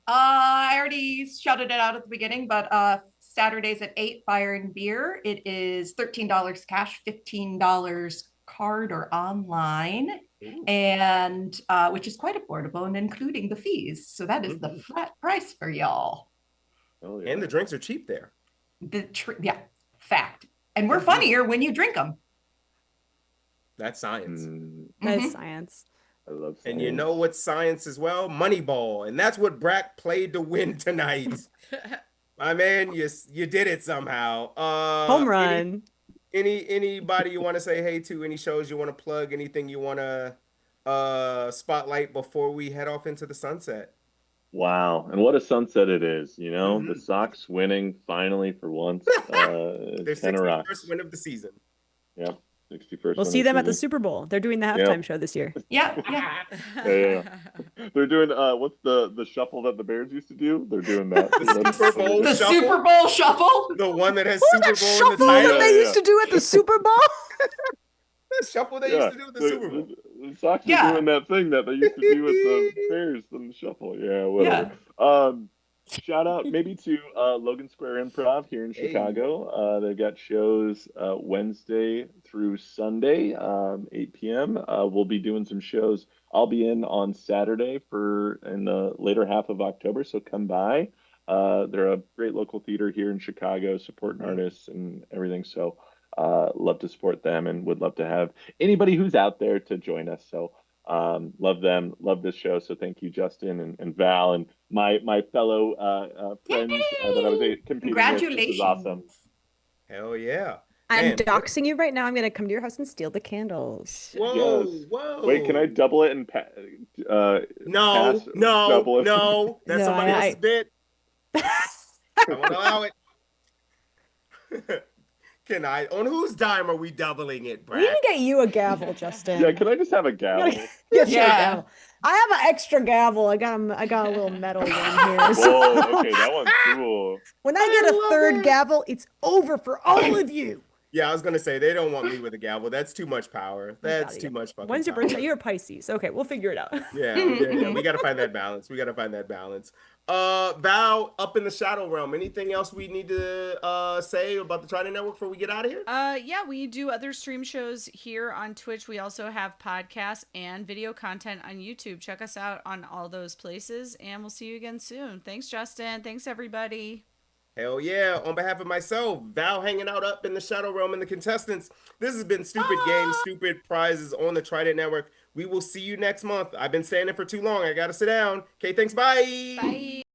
I already shouted it out at the beginning, but Saturdays at 8, Fire and Beer. It is $13 cash, $15 card or online, and which is quite affordable and including the fees. So that is the flat price for y'all. Oh, yeah. And the drinks are cheap there. Fact. And we're funnier when you drink them. That's science. That is science. I love science. And you know what's science as well? Moneyball. And that's what Brack played to win tonight. My man, you did it somehow. Home run. Anybody you want to say hey to? Any shows you want to plug? Anything you want to spotlight before we head off into the sunset. Wow, and what a sunset it is, you know? The Mm-hmm. Sox winning finally for once. Their Kind of 61st rocks. win of the season. Yep, 61st We'll win of see the them at the season. Super Bowl. They're doing the halftime Yep. show this year. Yeah, yeah. Yeah, yeah. They're doing what's the shuffle that the Bears used to do? They're doing that. The That's Super what they're Bowl doing. The shuffle, Super Bowl shuffle. the one that has What was Super that Bowl in the shuffle that title. they Yeah, used yeah. to do at the Super Bowl? The shuffle they used Yeah, to do at the the, Super Bowl. the Sox are Yeah, doing that thing that they used to do with the Bears in the shuffle. Yeah, whatever. yeah. Shout out maybe to Logan Square Improv here in Hey, Chicago. They've got shows Wednesday through Sunday, 8 p.m. We'll be doing some shows. I'll be in on Saturday for in the later half of October, so come by. They're a great local theater here in Chicago, supporting mm, artists and everything. So love to support them and would love to have anybody who's out there to join us. So love them, love this show. So thank you, Justin and Val and my fellow friends that I was Yay! competing with. This is awesome. Congratulations. hell yeah, I'm man. doxing you right now. I'm gonna come to your house and steal the candles. Yes. Whoa, Wait, can I whoa. double it and uh, No, pass no, double it? no. That's No, somebody else's I bit. I won't allow it. Can I? On whose dime are we doubling it, we need Brack? to get you a gavel, Justin. Yeah, can I just have a We gotta gavel? get you a Yeah. gavel. I have an extra gavel. I got a little metal one here. Whoa, So okay, that one's cool. when I I get a love third it. gavel, it's over for all of you. Yeah, I was gonna say they don't want me with a gavel. That's too much power. That's too much fucking When's your power. birthday? You're a Pisces. Okay, we'll figure it out. Yeah. We gotta find that balance. We gotta find that balance. Val, up in the shadow realm. Anything else we need to say about the Trident Network before we get out of here? Yeah, we do other stream shows here on Twitch. We also have podcasts and video content on YouTube. Check us out on all those places, and we'll see you again soon. Thanks, Justin. Thanks, everybody. Hell yeah. On behalf of myself, Val hanging out up in the shadow realm and the contestants, this has been Stupid Games, Stupid Prizes on the Trident Network. We will see you next month. I've been saying it for too long. I gotta sit down. Okay, thanks. Bye. Bye.